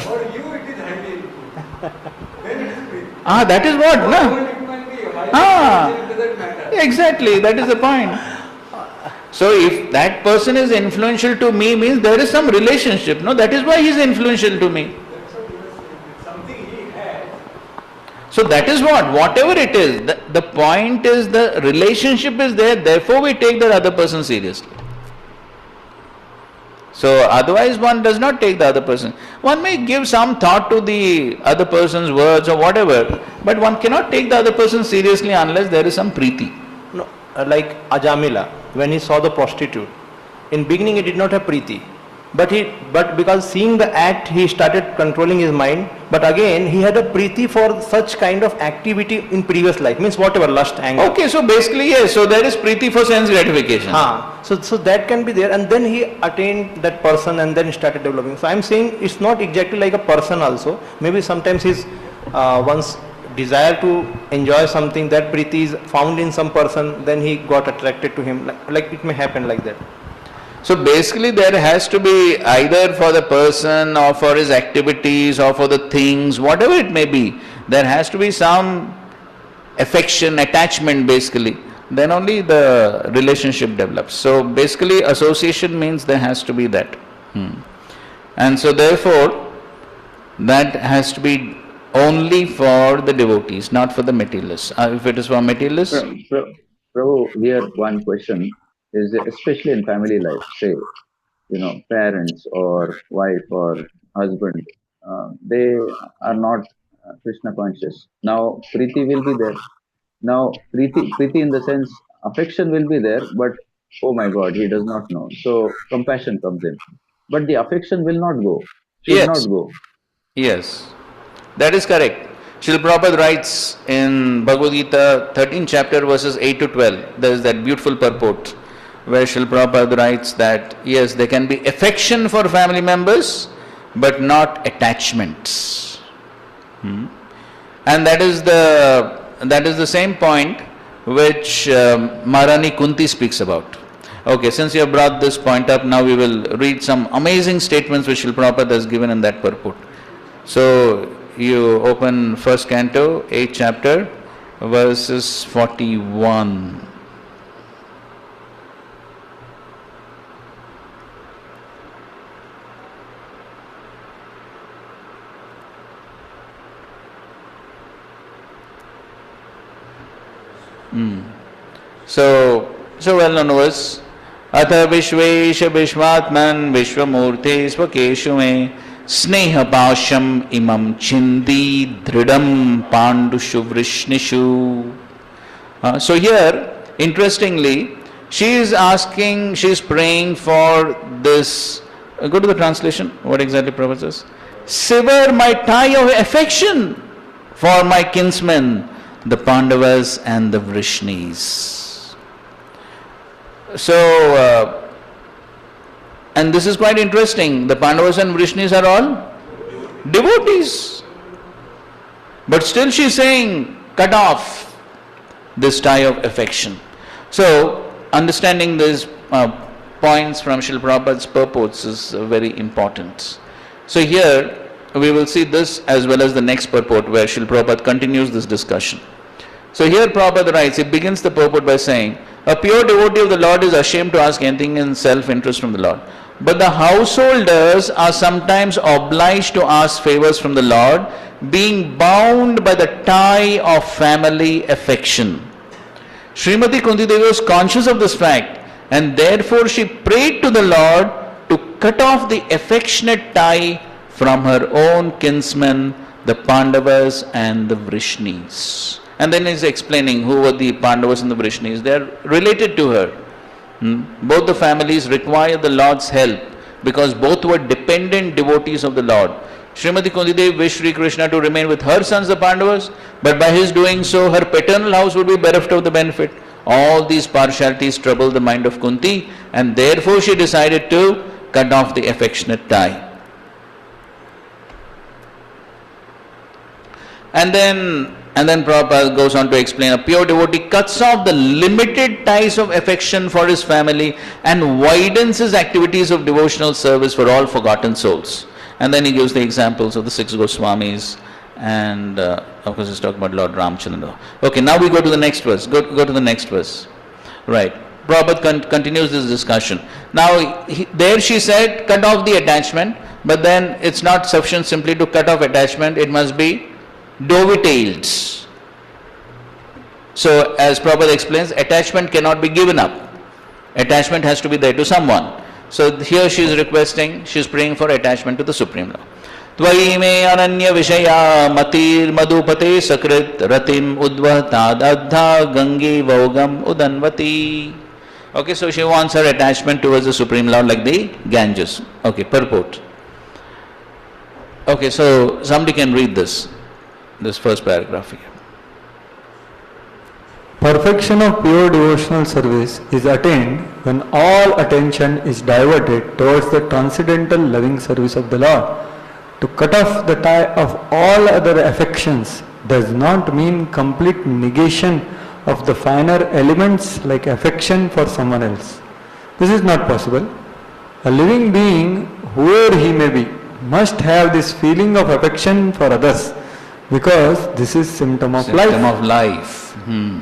For you it is highly influential. Then it is preeti. That is what, no? It might be highly influential, it doesn't matter. Exactly, that is the point. So if that person is influential to me means there is some relationship, no? That is why he is influential to me. Something he has. So that is whatever it is, the point is the relationship is there, therefore we take the other person seriously. So otherwise one does not take the other person. One may give some thought to the other person's words or whatever, but one cannot take the other person seriously unless there is some preeti. No, like Ajamila, when he saw the prostitute, in beginning he did not have preeti, but because seeing the act he started controlling his mind. But again he had a preeti for such kind of activity in previous life, means whatever, lust, anger. Okay, so basically yes, so there is preeti for sense gratification. So that can be there, and then he attained that person and then started developing. So I am saying it's not exactly like a person also. Maybe sometimes his one's desire to enjoy something, that preeti is found in some person, then he got attracted to him. Like it may happen like that. So basically there has to be either for the person or for his activities or for the things, whatever it may be, there has to be some affection, attachment basically. Then only the relationship develops. So basically association means there has to be that. And so therefore that has to be only for the devotees, not for the materialists. If it is for materialists... Prabhu, here one question is, especially in family life, say, parents or wife or husband, they are not Krishna conscious. Now, preeti will be there. Now, preeti in the sense, affection will be there, but oh my God, he does not know. So, compassion comes in. But the affection will not go. Should not go. Yes, that is correct. Srila Prabhupada writes in Bhagavad Gita, 13th chapter, verses 8 to 12. There is that beautiful purport where Srila Prabhupada writes that, yes, there can be affection for family members, but not attachments. And that is the same point which Maharani Kunti speaks about. Okay, since you have brought this point up, now we will read some amazing statements which Srila Prabhupada has given in that purport. So, you open first canto, 8th chapter, verses 41. So well known verse. Atha Vishvesha Vishvatman Vishwamurte Svakeshu Me Sneha Pasham Imam Chindi Dridam Pandushu Vrishnishu. So here, interestingly, she is praying for this. Go to the translation. What exactly Prabhupada says? Sever my tie of affection for my kinsmen, the Pandavas and the Vrishnis. So, and this is quite interesting. The Pandavas and Vrishnis are all devotees. But still she is saying, cut off this tie of affection. So, understanding these points from Srila Prabhupada's purports is very important. So here we will see this as well as the next purport where Srila Prabhupada continues this discussion. So here Prabhupada writes, he begins the purport by saying, a pure devotee of the Lord is ashamed to ask anything in self-interest from the Lord. But the householders are sometimes obliged to ask favors from the Lord, being bound by the tie of family affection. Srimati Kunti Devi was conscious of this fact, and therefore she prayed to the Lord to cut off the affectionate tie from her own kinsmen, the Pandavas and the Vrishnis. And then he's explaining who were the Pandavas and the Vrishnis. They are related to her. Both the families require the Lord's help because both were dependent devotees of the Lord. Srimati Kunti Devi wished Sri Krishna to remain with her sons, the Pandavas, but by his doing so, her paternal house would be bereft of the benefit. All these partialities troubled the mind of Kunti, and therefore she decided to cut off the affectionate tie. And then Prabhupada goes on to explain, a pure devotee cuts off the limited ties of affection for his family and widens his activities of devotional service for all forgotten souls. And then he gives the examples of the 6 Goswamis and of course he's talking about Lord Ramchandra. Okay, now we go to the next verse. Go to the next verse. Right. Prabhupada continues this discussion. Now there she said cut off the attachment, but then it's not sufficient simply to cut off attachment, it must be dovetailed. So as Prabhupada explains, attachment cannot be given up. Attachment has to be there to someone. So here she is requesting, she is praying for attachment to the Supreme Lord. Tvai me ananya vishaya matir madhupate sakrit ratim udvatad adha gangi vogam udanvati. Okay, so she wants her attachment towards the Supreme Lord like the Ganges. Okay, purport. Okay, so somebody can read this first paragraph here. Perfection of pure devotional service is attained when all attention is diverted towards the transcendental loving service of the Lord. To cut off the tie of all other affections does not mean complete negation of the finer elements like affection for someone else. This is not possible. A living being, whoever he may be, must have this feeling of affection for others, because this is symptom of life.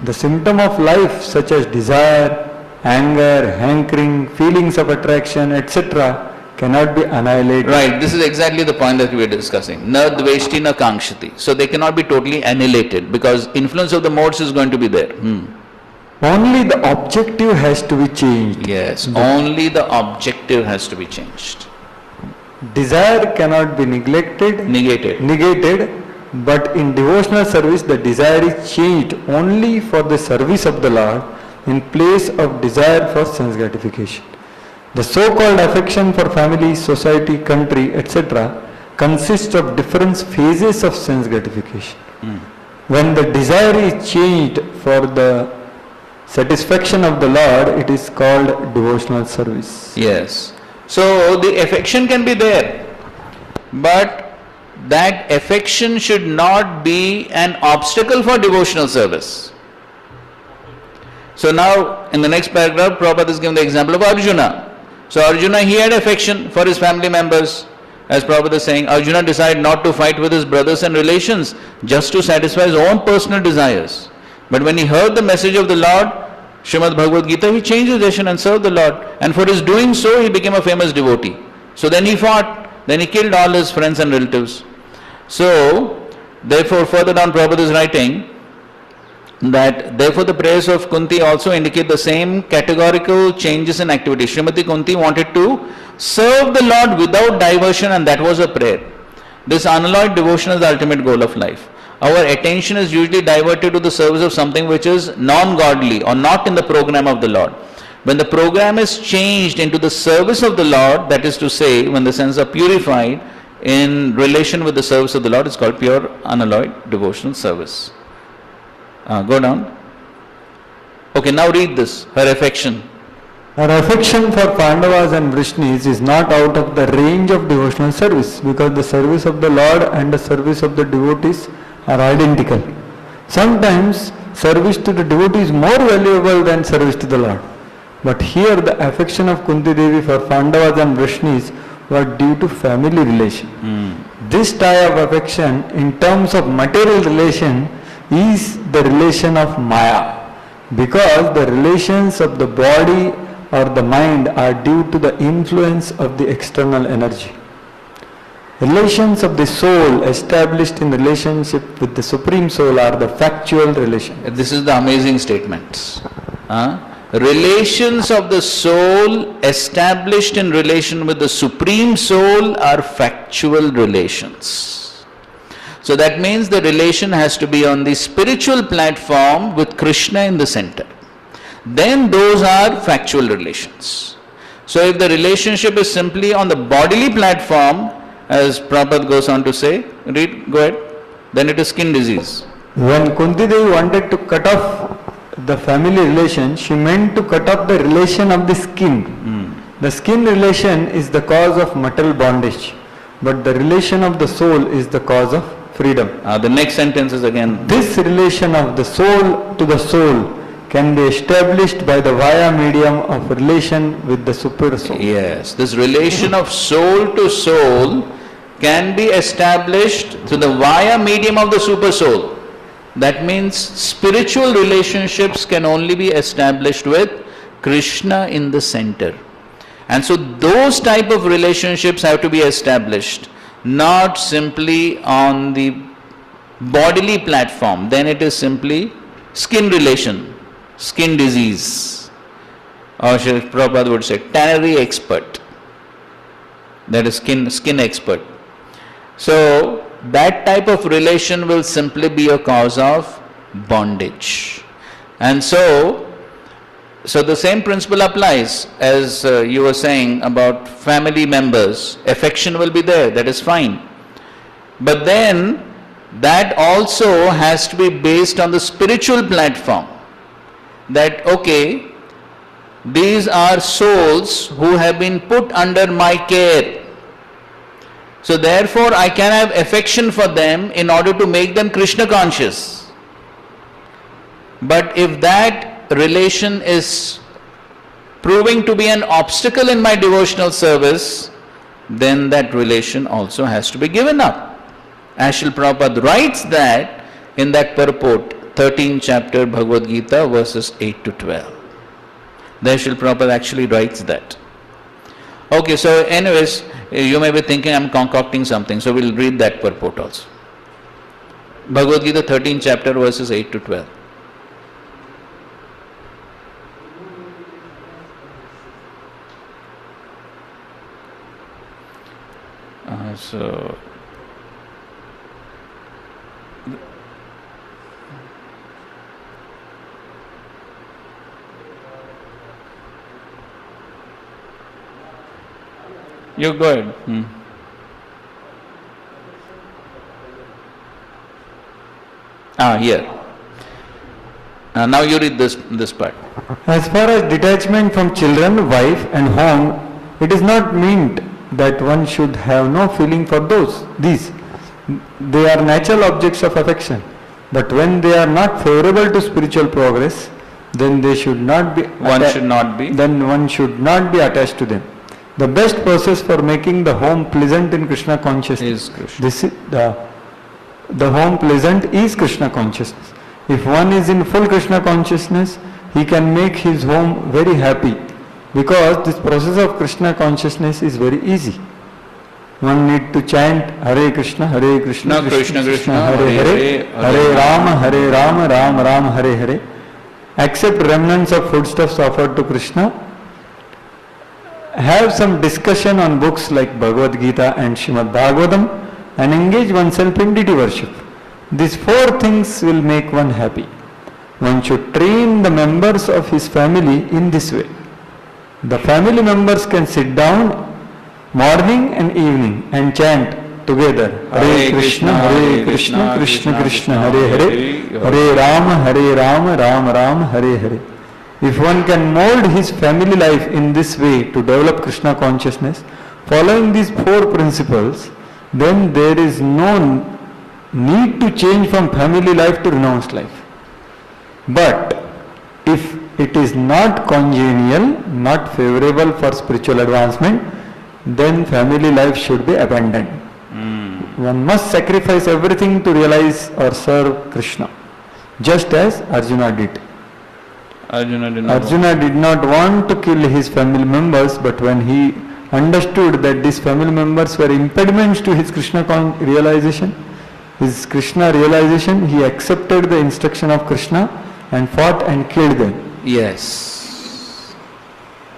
The symptom of life, such as desire, anger, hankering, feelings of attraction, etc., cannot be annihilated. Right, this is exactly the point that we were discussing. Na dveshti na kankshati. So they cannot be totally annihilated because influence of the modes is going to be there. Only the objective has to be changed. Yes, only the objective has to be changed. Desire cannot be negated, but in devotional service the desire is changed only for the service of the Lord in place of desire for sense gratification. The so-called affection for family, society, country, etc. consists of different phases of sense gratification. When the desire is changed for the satisfaction of the Lord, it is called devotional service. Yes. So the affection can be there, but that affection should not be an obstacle for devotional service. So now in the next paragraph, Prabhupada is giving the example of Arjuna. So Arjuna, he had affection for his family members. As Prabhupada is saying, Arjuna decided not to fight with his brothers and relations just to satisfy his own personal desires. But when he heard the message of the Lord, Srimad Bhagavad Gita, he changed his decision and served the Lord. And for his doing so, he became a famous devotee. So then he fought, then he killed all his friends and relatives. So, therefore, further down Prabhupada is writing, that therefore the prayers of Kunti also indicate the same categorical changes in activity. Srimati Kunti wanted to serve the Lord without diversion, and that was a prayer. This unalloyed devotion is the ultimate goal of life. Our attention is usually diverted to the service of something which is non-godly or not in the program of the Lord. When the program is changed into the service of the Lord, that is to say, when the senses are purified in relation with the service of the Lord, it's called pure unalloyed devotional service. Go down. Okay, now read this. Her affection. Her affection for Pandavas and Vrishnis is not out of the range of devotional service, because the service of the Lord and the service of the devotees are identical. Sometimes service to the devotee is more valuable than service to the Lord. But here the affection of Kunti Devi for Pandavas and Vrishnis were due to family relation. This tie of affection in terms of material relation is the relation of Maya, because the relations of the body or the mind are due to the influence of the external energy. Relations of the soul established in relationship with the Supreme Soul are the factual relation. This is the amazing statement. Relations of the soul established in relation with the Supreme Soul are factual relations. So that means the relation has to be on the spiritual platform with Krishna in the center. Then those are factual relations. So if the relationship is simply on the bodily platform, as Prabhupada goes on to say, go ahead, then it is skin disease. When Kunti Devi wanted to cut off the family relation, she meant to cut off the relation of the skin. The skin relation is the cause of material bondage, but the relation of the soul is the cause of freedom. The next sentence is again. This relation of the soul to the soul can be established by the via medium of relation with the super soul. Yes, this relation of soul to soul can be established through the via medium of the super soul. That means spiritual relationships can only be established with Krishna in the center. And so those type of relationships have to be established, not simply on the bodily platform. Then it is simply skin relation, skin disease, or Srila Prabhupada would say tannery expert, that is skin expert. So that type of relation will simply be a cause of bondage. And so the same principle applies as you were saying about family members. Affection will be there, that is fine. But then that also has to be based on the spiritual platform. That okay, these are souls who have been put under my care. So therefore I can have affection for them in order to make them Krishna conscious. But if that relation is proving to be an obstacle in my devotional service, then that relation also has to be given up. As Srila Prabhupada writes that in that purport, 13th chapter Bhagavad Gita, verses 8 to 12. There Srila Prabhupada actually writes that. Okay, so anyways, you may be thinking I'm concocting something, so we'll read that purport also. Bhagavad Gita 13th chapter verses 8 to 12. So you go ahead. Here. Now you read this part. As far as detachment from children, wife and home, it is not meant that one should have no feeling for these. They are natural objects of affection. But when they are not favorable to spiritual progress, then they should not be. Then one should not be attached to them. The best process for making the home pleasant in Krishna consciousness is the home pleasant is Krishna consciousness. If one is in full Krishna consciousness, he can make his home very happy, because this process of Krishna consciousness is very easy. one need to chant Hare Krishna, Krishna, Krishna, Hare Hare, Hare Rama, Rama Rama, Hare Hare. Accept remnants of foodstuffs offered to Krishna. Have some discussion on books like Bhagavad Gita and Srimad Bhagavatam and engage oneself in deity worship. These four things will make one happy. One should train the members of his family in this way. The family members can sit down morning and evening and chant together Hare Krishna, Krishna Krishna, Hare Hare, Hare Rama, Rama Rama, Hare Hare. If one can mold his family life in this way to develop Krishna consciousness, following these four principles, then there is no need to change from family life to renounced life. But if it is not congenial, not favorable for spiritual advancement, then family life should be abandoned. One must sacrifice everything to realize or serve Krishna, just as Arjuna did. Arjuna did not want to kill his family members, but when he understood that these family members were impediments to his Krishna realization, he accepted the instruction of Krishna and fought and killed them. Yes.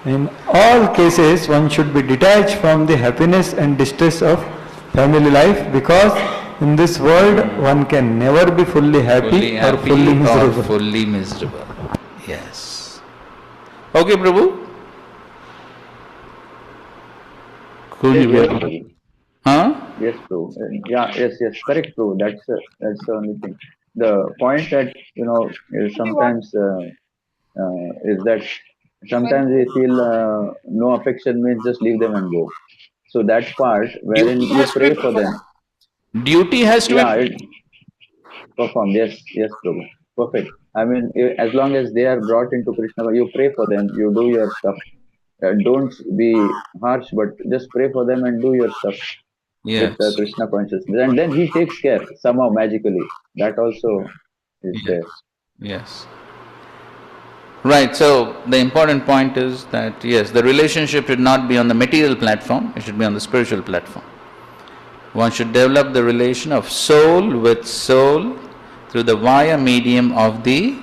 In all cases, one should be detached from the happiness and distress of family life, because in this world one can never be fully happy or fully miserable. Yes. Okay, Prabhu? Yes, Prabhu. Huh? Yes, Prabhu. Yes, correct, Prabhu. That's the only thing. The point that, is sometimes is that sometimes we feel no affection means just leave them and go. So that part wherein you pray for them. Duty has to be performed. Yes, Prabhu. Perfect. I mean, as long as they are brought into Krishna, you pray for them, you do your stuff. Don't be harsh, but just pray for them and do your stuff with Krishna consciousness. And then he takes care somehow magically. That also is there. Yes. Right. So the important point is that, yes, the relationship should not be on the material platform, it should be on the spiritual platform. One should develop the relation of soul with soul through the via medium of the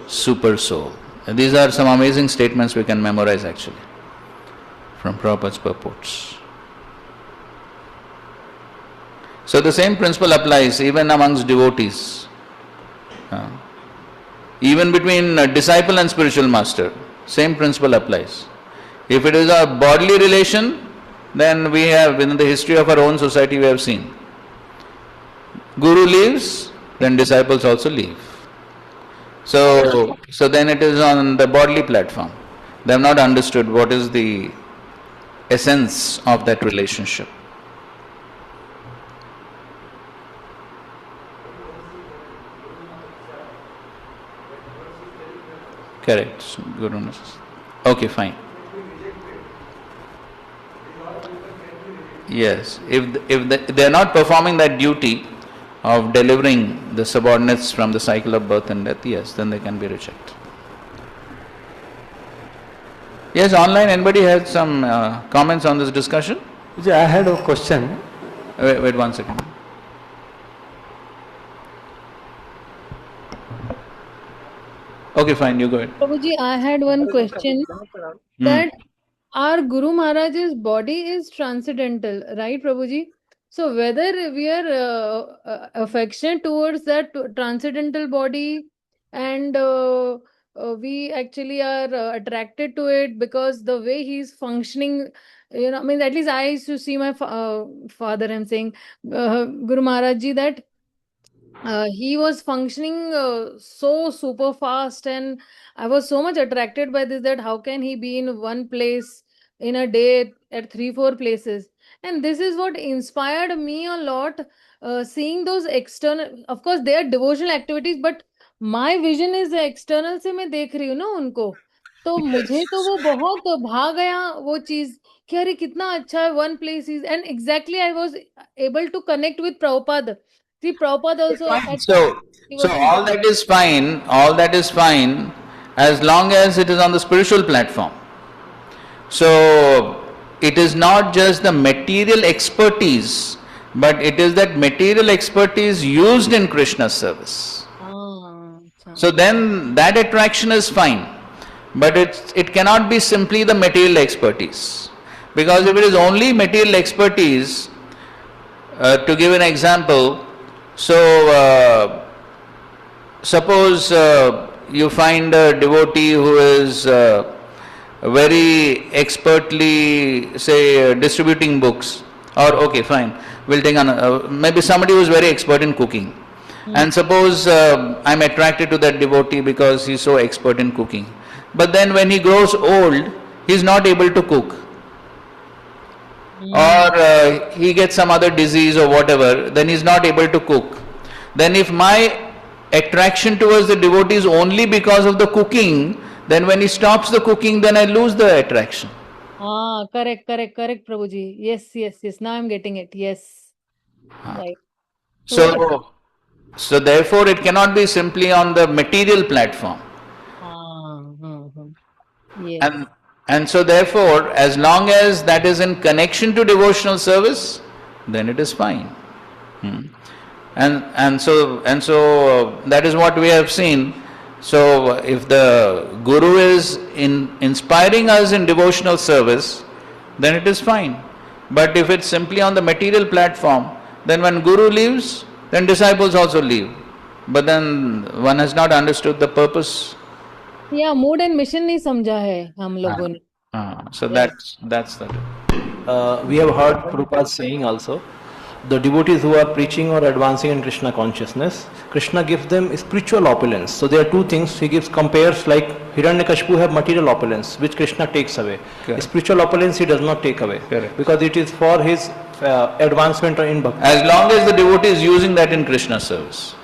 super soul. And these are some amazing statements we can memorize actually from Prabhupada's purports. So the same principle applies even amongst devotees. Even between disciple and spiritual master, same principle applies. If it is a bodily relation, then we have, in the history of our own society, we have seen. Guru leaves, then disciples also leave. So then it is on the bodily platform. They have not understood what is the essence of that relationship. Correct. Guru. Okay, fine. Yes. If they are not performing that duty of delivering the subordinates from the cycle of birth and death, yes, then they can be rejected. Yes, online, anybody has some comments on this discussion? I had a question. Wait 1 second. Okay, fine, you go ahead. Prabhuji, I had one question that our Guru Maharaj's body is transcendental, right, Prabhuji? So whether we are affectionate towards that transcendental body and we actually are attracted to it because the way he's functioning, I mean, at least I used to see my father, I'm saying, Guru Maharaj Ji, that he was functioning so super fast, and I was so much attracted by this, that how can he be in one place in a day at 3-4 places. And this is what inspired me a lot, seeing those external, of course they are devotional activities, but my vision is external से मैं देख रही हूँ ना उनको, तो मुझे तो वो बहुत भा गया वो चीज कि अरे कितना अच्छा है one place is, and exactly I was able to connect with Prabhupada. See, Prabhupada also. So all that is fine as long as it is on the spiritual platform. So it is not just the material expertise, but it is that material expertise used in Krishna's service. So then that attraction is fine, but it cannot be simply the material expertise. Because if it is only material expertise, to give an example, so suppose you find a devotee who is very expertly, say, distributing books, or okay, fine, we'll take maybe somebody who is very expert in cooking. And suppose I'm attracted to that devotee because he's so expert in cooking. But then when he grows old, he's not able to cook. Or he gets some other disease or whatever, then he's not able to cook. Then if my attraction towards the devotee is only because of the cooking, then when he stops the cooking, then I lose the attraction. Correct, Prabhuji. Yes. Now I'm getting it. Yes. Right. So therefore it cannot be simply on the material platform. Yes. And so therefore, as long as that is in connection to devotional service, then it is fine. And so that is what we have seen. So if the Guru is inspiring us in devotional service, then it is fine. But if it's simply on the material platform, then when Guru leaves, then disciples also leave. But then one has not understood the purpose. Yeah, mood and mission नहीं समझा है हम लोगों ने. So that's the. We have heard Prabhupada saying also, the devotees who are preaching or advancing in Krishna consciousness, Krishna gives them spiritual opulence. So there are two things he compares, like Hiranyakashipu have material opulence, which Krishna takes away. Spiritual opulence he does not take away. Because it is for his advancement in Bhakti. As long as the devotee is using that in Krishna service.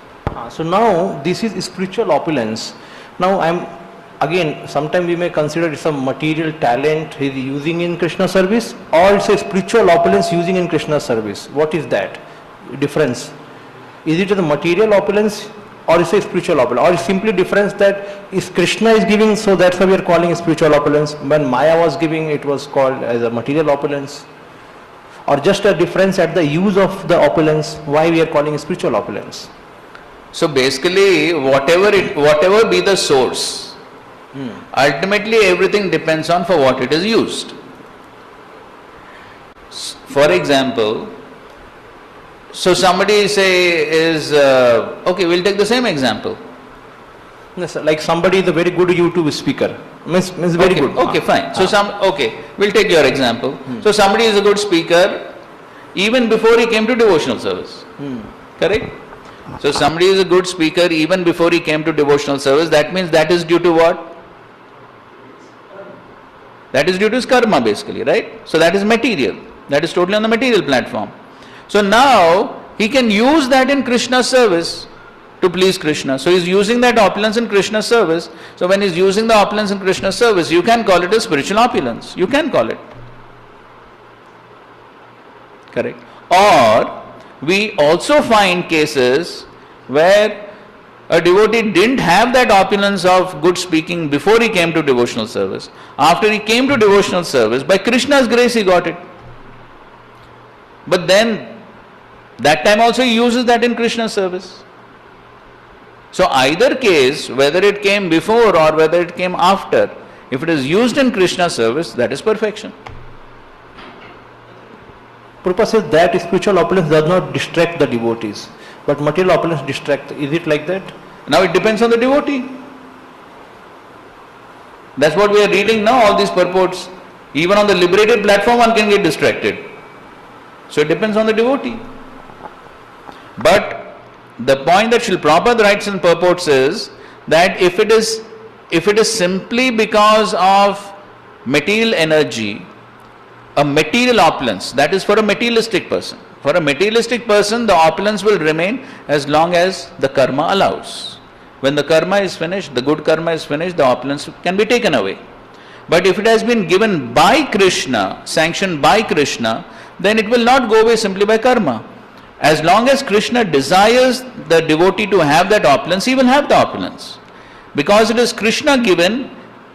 So now this is spiritual opulence. Now again, sometimes we may consider it's a material talent he is using in Krishna service, or it's a spiritual opulence using in Krishna service. What is that difference? Is it the material opulence or is it spiritual opulence? Or is simply difference that is Krishna is giving, so that's why we are calling it spiritual opulence. When Maya was giving, it was called as a material opulence. Or just a difference at the use of the opulence, why we are calling it spiritual opulence. So basically, whatever be the source, ultimately everything depends on for what it is used. For example, so somebody say is, okay, we'll take the same example. Yes, like somebody is a very good YouTube speaker. Means very good. Okay, fine. So we'll take your example. So somebody is a good speaker even before he came to devotional service. Correct? So somebody is a good speaker even before he came to devotional service. That means that is due to what? That is due to his karma basically, right? So that is material. That is totally on the material platform. So now he can use that in Krishna service to please Krishna. So he is using that opulence in Krishna service. So when he is using the opulence in Krishna service, you can call it a spiritual opulence. You can call it. Correct. Or we also find cases where a devotee didn't have that opulence of good speaking before he came to devotional service. After he came to devotional service, by Krishna's grace he got it. But then, that time also he uses that in Krishna service. So either case, whether it came before or whether it came after, if it is used in Krishna service, that is perfection. Prabhupada says that spiritual opulence does not distract the devotees, but material opulence distracts. Is it like that? Now it depends on the devotee. That's what we are reading now, all these purports. Even on the liberated platform one can get distracted. So it depends on the devotee. But the point that Srila Prabhupada writes in purports is that if it is simply because of material energy, a material opulence, that is for a materialistic person. For a materialistic person, the opulence will remain as long as the karma allows. When the karma is finished, the good karma is finished, the opulence can be taken away. But if it has been given by Krishna, sanctioned by Krishna, then it will not go away simply by karma. As long as Krishna desires the devotee to have that opulence, he will have the opulence. Because it is Krishna given,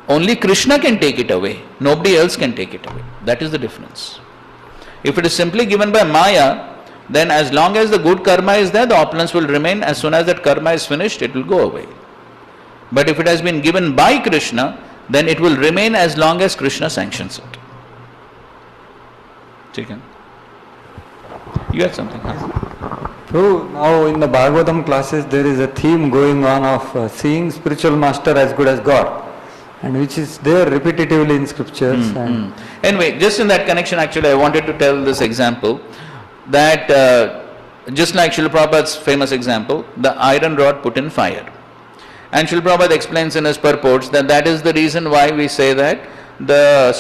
only Krishna can take it away. Nobody else can take it away. That is the difference. If it is simply given by Maya, then as long as the good karma is there, the opulence will remain. As soon as that karma is finished, it will go away. But if it has been given by Krishna, then it will remain as long as Krishna sanctions it. Chicken. You had something, huh? So now in the Bhagavatam classes there is a theme going on of seeing spiritual master as good as God, and which is there repetitively in scriptures. Anyway, just in that connection, actually, I wanted to tell this example that just like Srila Prabhupada's famous example, the iron rod put in fire. And Srila Prabhupada explains in his purports that that is the reason why we say that the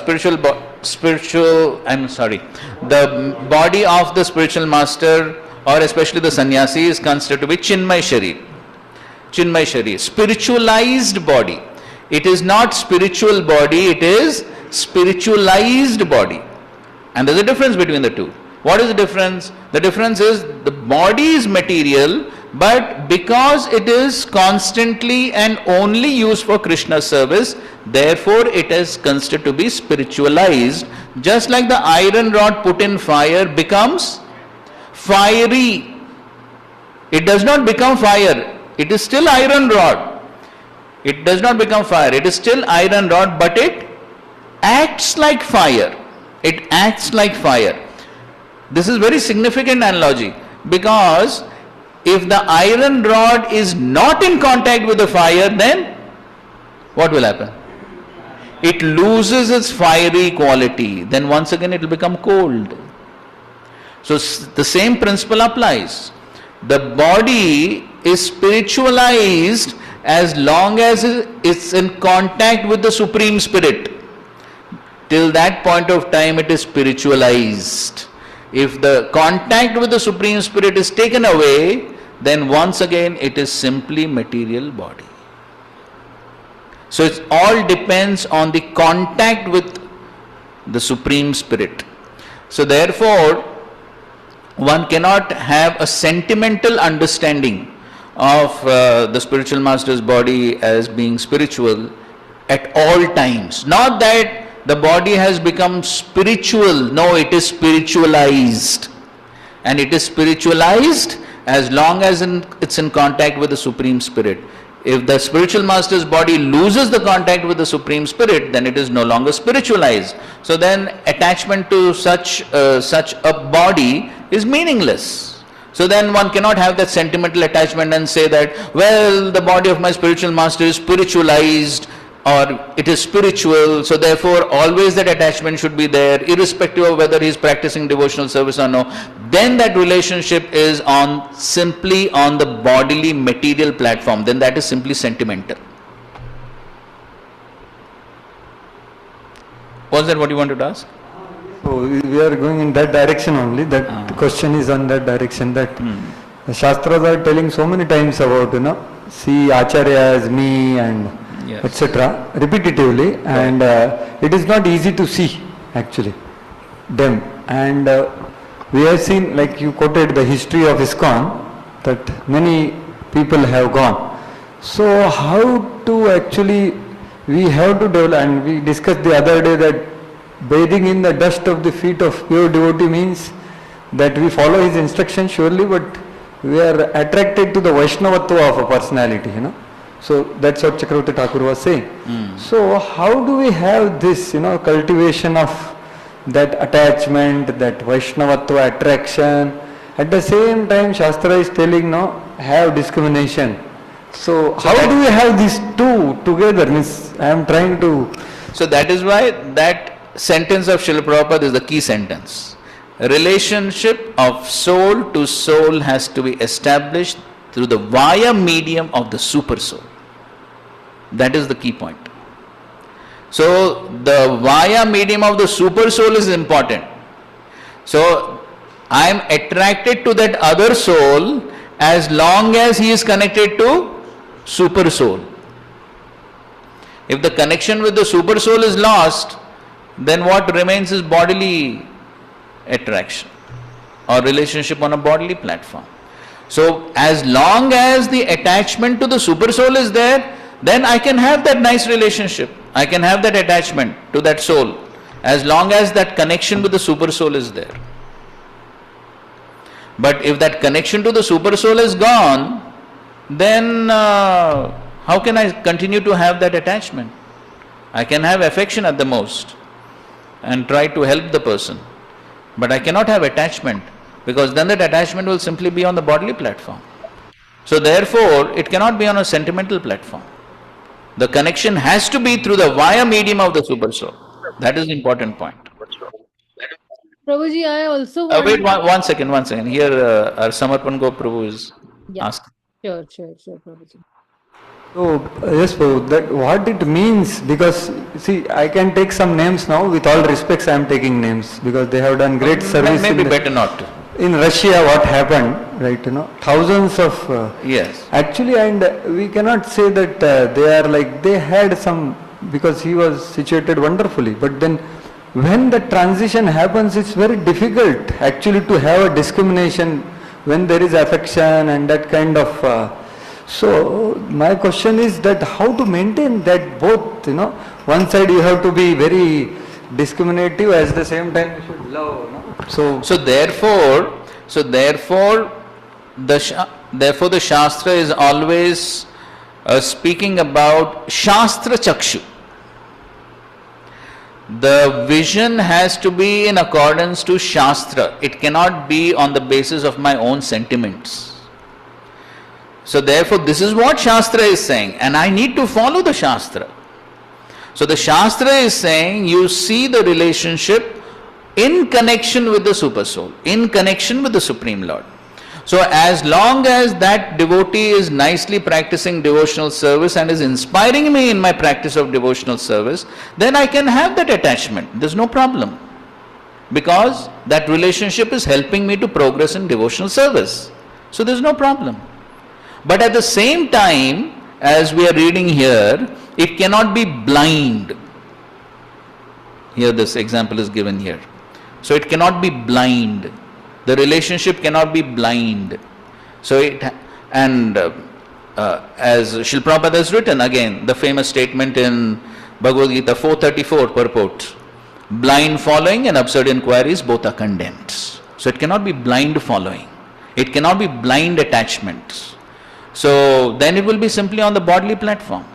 the body of the spiritual master, or especially the sannyasi, is considered to be Chinmay Sharir. Chinmay Sharir, spiritualized body. It is not spiritual body, it is spiritualized body. And there's a difference between the two. What is the difference? The difference is the body is material, but because it is constantly and only used for Krishna's service, therefore it is considered to be spiritualized. Just like the iron rod put in fire becomes fiery. It does not become fire. It is still iron rod. It does not become fire. It is still iron rod, but it acts like fire. It acts like fire. This is very significant analogy, because if the iron rod is not in contact with the fire, then what will happen? It loses its fiery quality. Then once again it will become cold. So the same principle applies. The body is spiritualized as long as it's in contact with the Supreme Spirit. Till that point of time it is spiritualized. If the contact with the Supreme Spirit is taken away, then once again it is simply material body. So it all depends on the contact with the Supreme Spirit. So therefore, one cannot have a sentimental understanding of the spiritual master's body as being spiritual at all times. Not that the body has become spiritual. No, it is spiritualized. And it is spiritualized as long as it's in contact with the Supreme Spirit. If the spiritual master's body loses the contact with the Supreme Spirit, then it is no longer spiritualized. So then attachment to such a body is meaningless. So then one cannot have that sentimental attachment and say that, well, the body of my spiritual master is spiritualized, or it is spiritual, so therefore always that attachment should be there, irrespective of whether he is practicing devotional service or no. Then that relationship is simply on the bodily material platform. Then that is simply sentimental. Was that what you wanted to ask? So we are going in that direction only. That question is on that direction. That the Shastras are telling so many times about, see Acharya as me and etc. repetitively, and it is not easy to see actually them. And we have seen, like you quoted the history of ISKCON, that many people have gone. So how to actually, we have to develop, and we discussed the other day that bathing in the dust of the feet of pure devotee means that we follow his instruction surely, but we are attracted to the Vaishnavatva of a personality, So that's what Chakravarti Thakur was saying. So how do we have this, cultivation of that attachment, that Vaishnavatva attraction? At the same time, Shastra is telling, have discrimination. So how do we have these two together? I am trying to... So that is why that sentence of Srila Prabhupada is the key sentence. A relationship of soul to soul has to be established through the via medium of the super soul. That is the key point. So the via medium of the super soul is important. So I am attracted to that other soul as long as he is connected to super soul. If the connection with the super soul is lost, then what remains is bodily attraction or relationship on a bodily platform. So as long as the attachment to the super soul is there, then I can have that nice relationship. I can have that attachment to that soul as long as that connection with the super soul is there. But if that connection to the super soul is gone, then how can I continue to have that attachment? I can have affection at the most and try to help the person, but I cannot have attachment, because then that attachment will simply be on the bodily platform. So therefore, it cannot be on a sentimental platform. The connection has to be through the via medium of the super soul. That is the important point. Prabhuji, I also want... Wait, one second. Here our Samarpan Go Prabhu is asking. Sure, Prabhuji. So, yes, Prabhu, that what it means, because see, I can take some names now, with all respects I am taking names, because they have done great service. Maybe better not to. In Russia, what happened, right, thousands of... yes. Actually, and we cannot say that they are like, they had some, because he was situated wonderfully, but then when the transition happens, it's very difficult actually to have a discrimination when there is affection and that kind of... So my question is that how to maintain that both, one side you have to be very discriminative, at the same time you should love. So therefore the Shastra is always speaking about Shastra Chakshu. The vision has to be in accordance to Shastra. It cannot be on the basis of my own sentiments. So therefore, this is what Shastra is saying, and I need to follow the Shastra. So the Shastra is saying, you see the relationship in connection with the Super Soul, in connection with the Supreme Lord. So as long as that devotee is nicely practicing devotional service and is inspiring me in my practice of devotional service, then I can have that attachment. There's no problem. Because that relationship is helping me to progress in devotional service. So there's no problem. But at the same time, as we are reading here, it cannot be blind. Here this example is given here. So it cannot be blind. The relationship cannot be blind. So as Srila Prabhupada has written, again, the famous statement in Bhagavad Gita 434 purport, blind following and absurd inquiries both are condemned. So it cannot be blind following. It cannot be blind attachment. So then it will be simply on the bodily platform.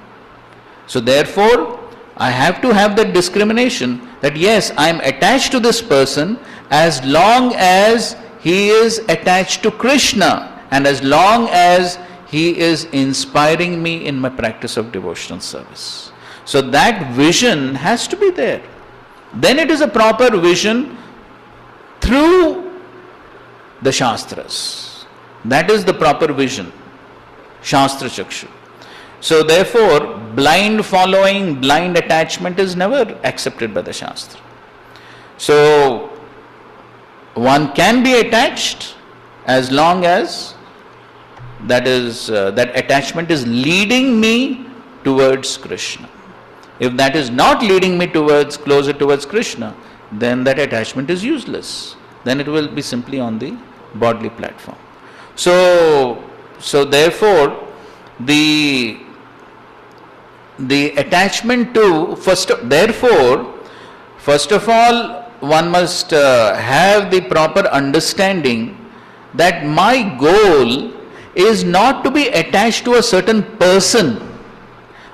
So therefore, I have to have that discrimination that yes, I am attached to this person as long as he is attached to Krishna and as long as he is inspiring me in my practice of devotional service. So that vision has to be there. Then it is a proper vision through the Shastras. That is the proper vision. Shastra Chakshu. So therefore, blind following, blind attachment is never accepted by the Shastra. So one can be attached as long as that attachment is leading me towards Krishna. If that is not leading me closer towards Krishna, then that attachment is useless. Then it will be simply on the bodily platform. So therefore, the attachment to first of all, one must have the proper understanding that my goal is not to be attached to a certain person.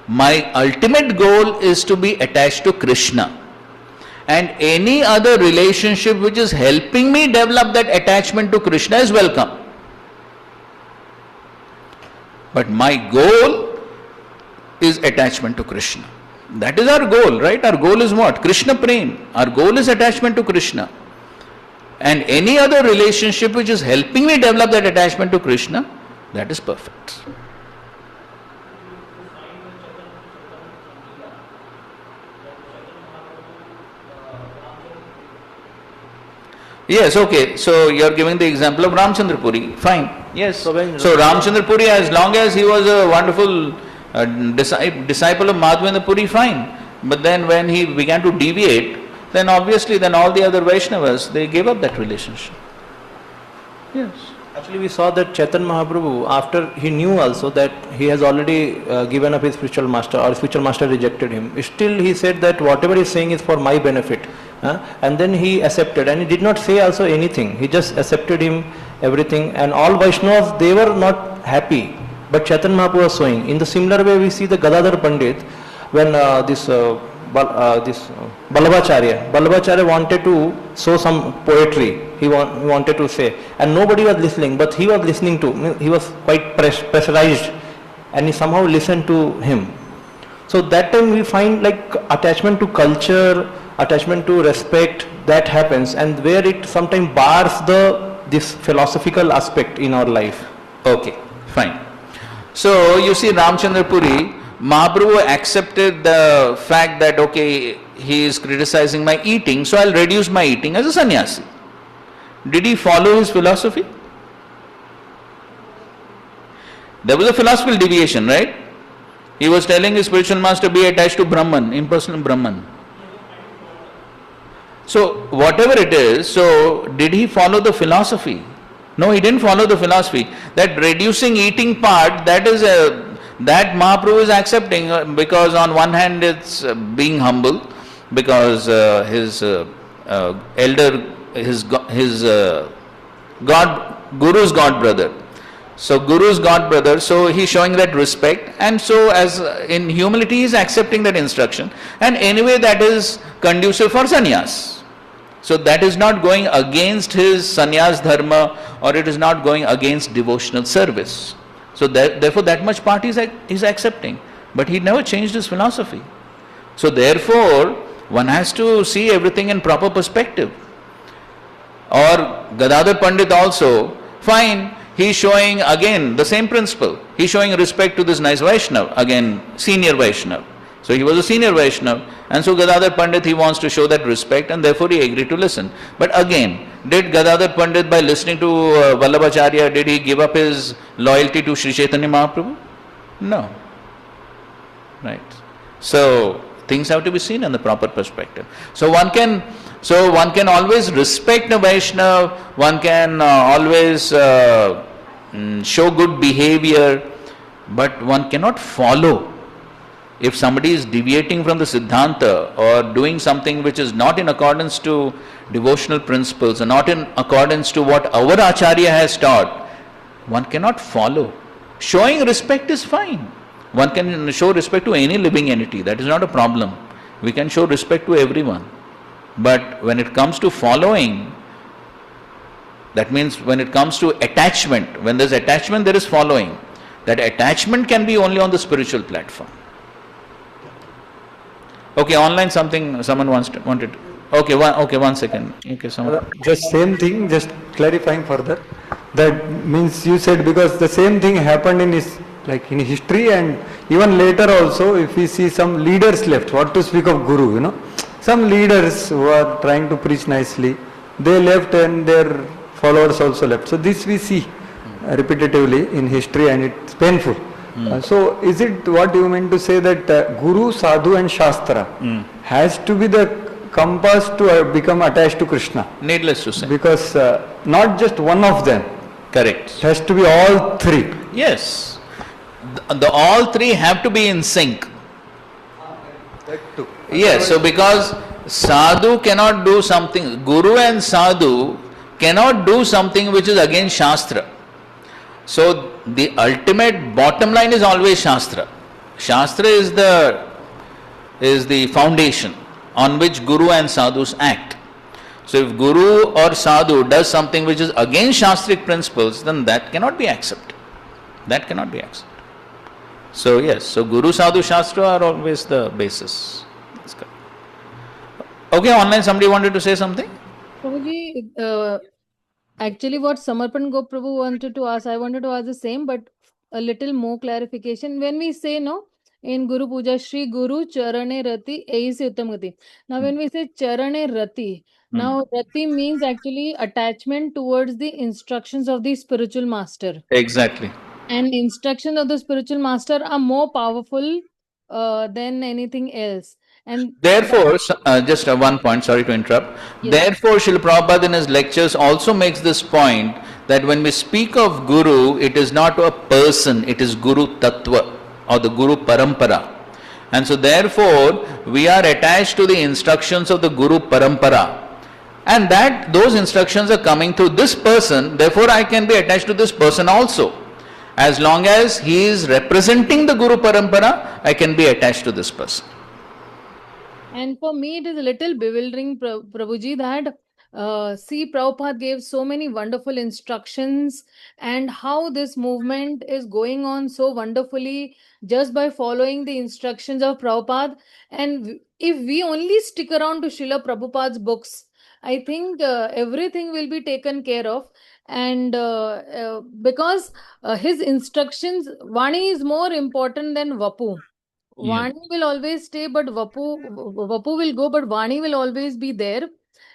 My ultimate goal is to be attached to Krishna. And any other relationship which is helping me develop that attachment to Krishna is welcome. But my goal is attachment to Krishna. That is our goal, right? Our goal is what? Krishna Prem. Our goal is attachment to Krishna. And any other relationship which is helping me develop that attachment to Krishna, that is perfect. Yes, okay. So you are giving the example of Ramchandra Puri. Fine. Yes. So Ramchandra Puri, as long as he was a wonderful disciple of Madhavendra Puri, fine. But then when he began to deviate, then obviously all the other Vaishnavas, they gave up that relationship. Yes. Actually, we saw that Chaitanya Mahaprabhu, after he knew also that he has already given up his spiritual master, or spiritual master rejected him, still he said that whatever he is saying is for my benefit. And then he accepted, and he did not say also anything. He just accepted him, everything, and all Vaishnavas, they were not happy. But Chaitanya Mahaprabhu was showing. In the similar way, we see the Gadadhar Pandit, when this Vallabhacharya wanted to show some poetry, he wanted to say, and nobody was listening, but he was listening to, he was quite pressurized, and he somehow listened to him. So that time we find like attachment to culture, attachment to respect, that happens, and where it sometimes bars this philosophical aspect in our life. Okay, fine. So you see, Ramchandra Puri, Mahaprabhu accepted the fact that okay, he is criticizing my eating, so I'll reduce my eating as a sannyasi. Did he follow his philosophy? There was a philosophical deviation, right? He was telling his spiritual master, be attached to Brahman, impersonal Brahman. So whatever it is, so did he follow the philosophy? No, he didn't follow the philosophy. That reducing eating part, that Mahaprabhu is accepting, because on one hand it's being humble, because his elder, his Guru's god brother. So Guru's god brother, so he's showing that respect, and so as in humility he is accepting that instruction, and anyway that is conducive for sannyas. So that is not going against his sannyas dharma, or it is not going against devotional service. So therefore that much part is accepting, but he never changed his philosophy. So therefore one has to see everything in proper perspective. Or Gadadhar Pandit also, fine, he is showing again the same principle. He is showing respect to this nice Vaishnava, again senior Vaishnava. So he was a senior Vaishnava, and so Gadadhar Pandit, he wants to show that respect, and therefore he agreed to listen. But again, did Gadadhar Pandit, by listening to Vallabhacharya, did he give up his loyalty to Sri Chaitanya Mahaprabhu? No. Right. So things have to be seen in the proper perspective. So one can always respect a Vaishnava, one can always show good behavior, but one cannot follow. If somebody is deviating from the Siddhanta or doing something which is not in accordance to devotional principles and not in accordance to what our Acharya has taught, one cannot follow. Showing respect is fine. One can show respect to any living entity, that is not a problem. We can show respect to everyone. But when it comes to following, that means when it comes to attachment, when there is attachment, there is following. That attachment can be only on the spiritual platform. Okay, online someone wanted. Okay, one second. Okay, someone. Just same thing, just clarifying further. That means you said because the same thing happened in history, and even later also, if we see some leaders left, what to speak of Guru, some leaders who are trying to preach nicely, they left and their followers also left. So this we see repetitively in history, and it's painful. So is it what you meant to say that Guru, Sadhu and Shastra has to be the compass to become attached to Krishna? Needless to say. Because not just one of them. Correct. It has to be all three. Yes. The all three have to be in sync. That too. Yes, so because Sadhu cannot do something, Guru and Sadhu cannot do something which is against Shastra. So the ultimate bottom line is always Shastra. Shastra is the foundation on which Guru and Sadhus act. So if Guru or Sadhu does something which is against Shastric principles, then that cannot be accepted. That cannot be accepted. So yes, so Guru, Sadhu, Shastra are always the basis. That's good. Okay, online somebody wanted to say something? Prabhuji, actually what Samarpan Gop Prabhu wanted to ask, I wanted to ask the same, but a little more clarification. When we say in Guru Puja, Shri Guru Charane Rati Eisi Uttam Gati. Now when we say Charane Rati, now Rati means actually attachment towards the instructions of the spiritual master. Exactly. And instructions of the spiritual master are more powerful than anything else. And therefore, just one point, sorry to interrupt. Yes. Therefore, Srila Prabhupada in his lectures also makes this point that when we speak of Guru, it is not a person, it is Guru Tattva or the Guru Parampara. And so therefore, we are attached to the instructions of the Guru Parampara. And that those instructions are coming through this person, therefore I can be attached to this person also. As long as he is representing the Guru Parampara, I can be attached to this person. And for me, it is a little bewildering, Prabhuji, that see, Prabhupada gave so many wonderful instructions, and how this movement is going on so wonderfully just by following the instructions of Prabhupada. And if we only stick around to Srila Prabhupada's books, I think everything will be taken care of. And because his instructions, Vani is more important than Vapu. Yeah. Vani will always stay, but Vapu will go, but Vani will always be there.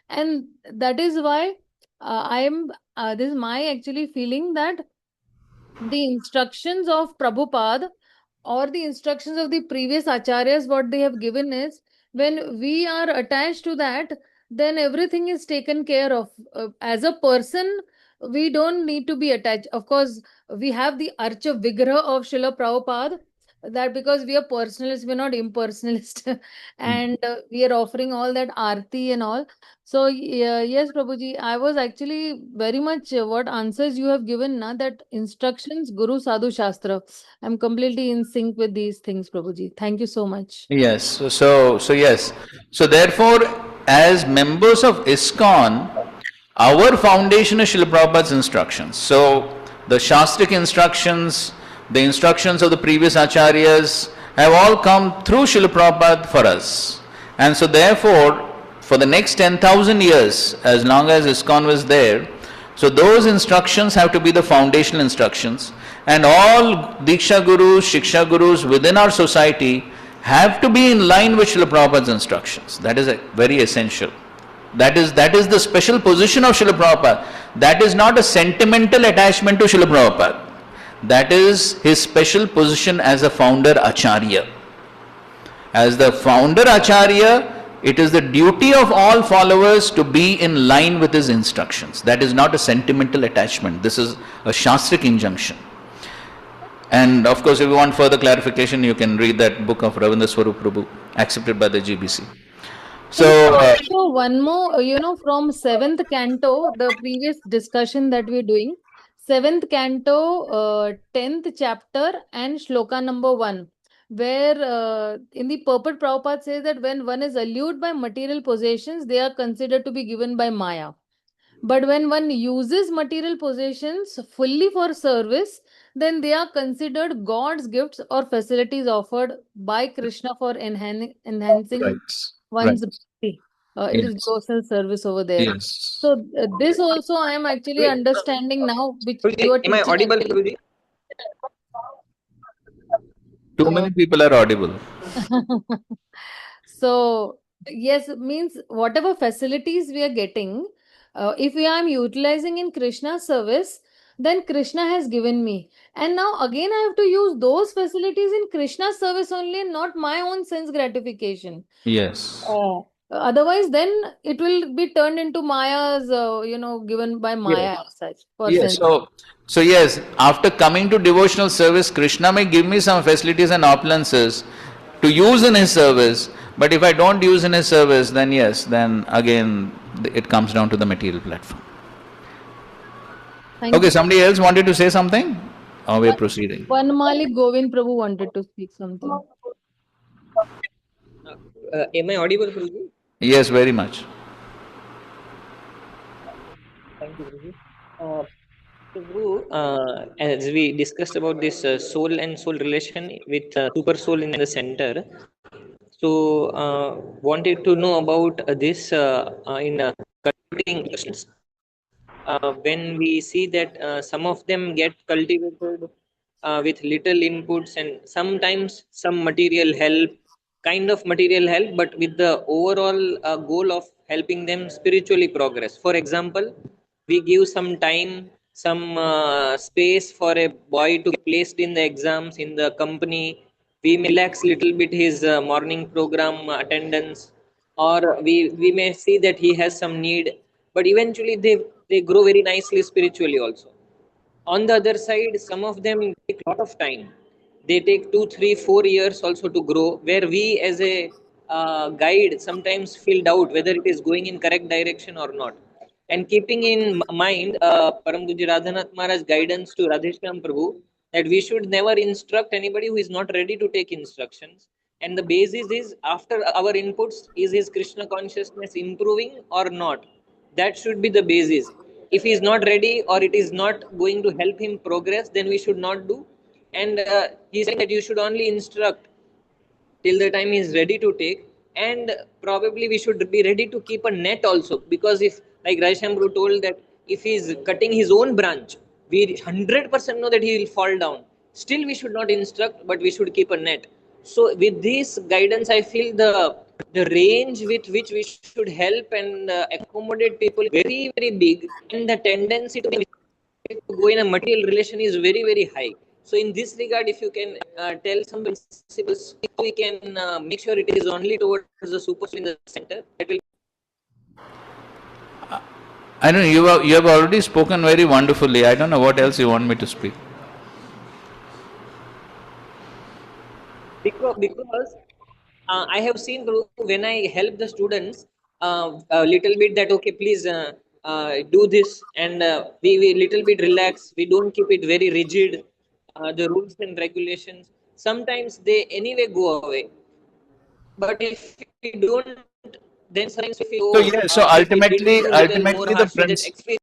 And that is why this is my actually feeling that the instructions of Prabhupada or the instructions of the previous acharyas, what they have given is, when we are attached to that, then everything is taken care of. As a person, we don't need to be attached. Of course, we have the Archa Vigraha of Srila Prabhupada, that because we are personalists, we're not impersonalist, and we are offering all that arti and all. So yes, Prabhuji, I was actually very much what answers you have given now, that instructions, Guru Sadhu Shastra. I'm completely in sync with these things, Prabhuji. Thank you so much. Yes. So yes. So therefore, as members of ISKCON, our foundation is Srila Prabhupada's instructions. So the Shastric instructions, the instructions of the previous acharyas have all come through Srila Prabhupada for us. And so therefore, for the next 10,000 years, as long as ISKCON was there, so those instructions have to be the foundational instructions. And all Diksha Gurus, Shiksha Gurus within our society have to be in line with Srila Prabhupada's instructions. That is very essential. That is the special position of Srila Prabhupada. That is not a sentimental attachment to Srila Prabhupada. That is his special position as a founder-acharya. As the founder-acharya, it is the duty of all followers to be in line with his instructions. That is not a sentimental attachment. This is a Shastric injunction. And of course, if you want further clarification, you can read that book of Ravindra Swarup Prabhu, accepted by the GBC. So one more, from 7th canto, the previous discussion that we're doing, 7th canto, 10th chapter and shloka number 1, where in the purport Prabhupada says that when one is allured by material possessions, they are considered to be given by Maya. But when one uses material possessions fully for service, then they are considered God's gifts or facilities offered by Krishna for enhancing one's bhakti. It is devotional service over there. Yes. So this also I am actually understanding now, which you are Am I teaching. audible, Guruji? Too many people are audible. So yes, means whatever facilities we are getting, if I am utilizing in Krishna's service, then Krishna has given me. And now again I have to use those facilities in Krishna's service only, and not my own sense gratification. Yes. Otherwise, then it will be turned into Maya's, given by Maya as such. Yes. So yes, after coming to devotional service, Krishna may give me some facilities and opulences to use in his service. But if I don't use in his service, then yes, then again it comes down to the material platform. Thank Okay, you. somebody else wanted to say something? Or we're proceeding? Vanmali Govind Prabhu wanted to speak something. Am I audible, Guruji? Yes, very much. Thank you, Guruji. So, Guru, as we discussed about this soul and soul relation with super soul in the center, so wanted to know about this in cultivating questions. When we see that some of them get cultivated with little inputs and sometimes some material help, kind of material help, but with the overall goal of helping them spiritually progress. For example, we give some time, some space for a boy to get placed in the exams in the company. We may relax little bit his morning program attendance, or we may see that he has some need. but eventually they grow very nicely spiritually also. On the other side, some of them take a lot of time. They take 2, 3, 4 years also to grow, where we as a guide sometimes feel doubt whether it is going in correct direction or not. And keeping in mind Param Puja Radhanath Maharaj's guidance to Radheshyam Prabhu, that we should never instruct anybody who is not ready to take instructions. And the basis is, after our inputs, is his Krishna consciousness improving or not? That should be the basis. If he is not ready or it is not going to help him progress, then we should not do. And he is saying that you should only instruct till the time he is ready to take. And probably we should be ready to keep a net also, because if, like Raishambru told, that if he is cutting his own branch, we 100% know that he will fall down. Still we should not instruct, but we should keep a net. So with this guidance, I feel the range with which we should help and accommodate people very, very big, and the tendency to go in a material relation is very, very high. So in this regard, if you can tell some principles, we can make sure it is only towards the super in the center. That will. I don't know, you have already spoken very wonderfully. I don't know what else you want me to speak. Because I have seen when I help the students a little bit, that okay, please do this, and we little bit relax. We don't keep it very rigid. The rules and regulations, sometimes they anyway go away. But if we don't, then sometimes we feel, So ultimately the principle.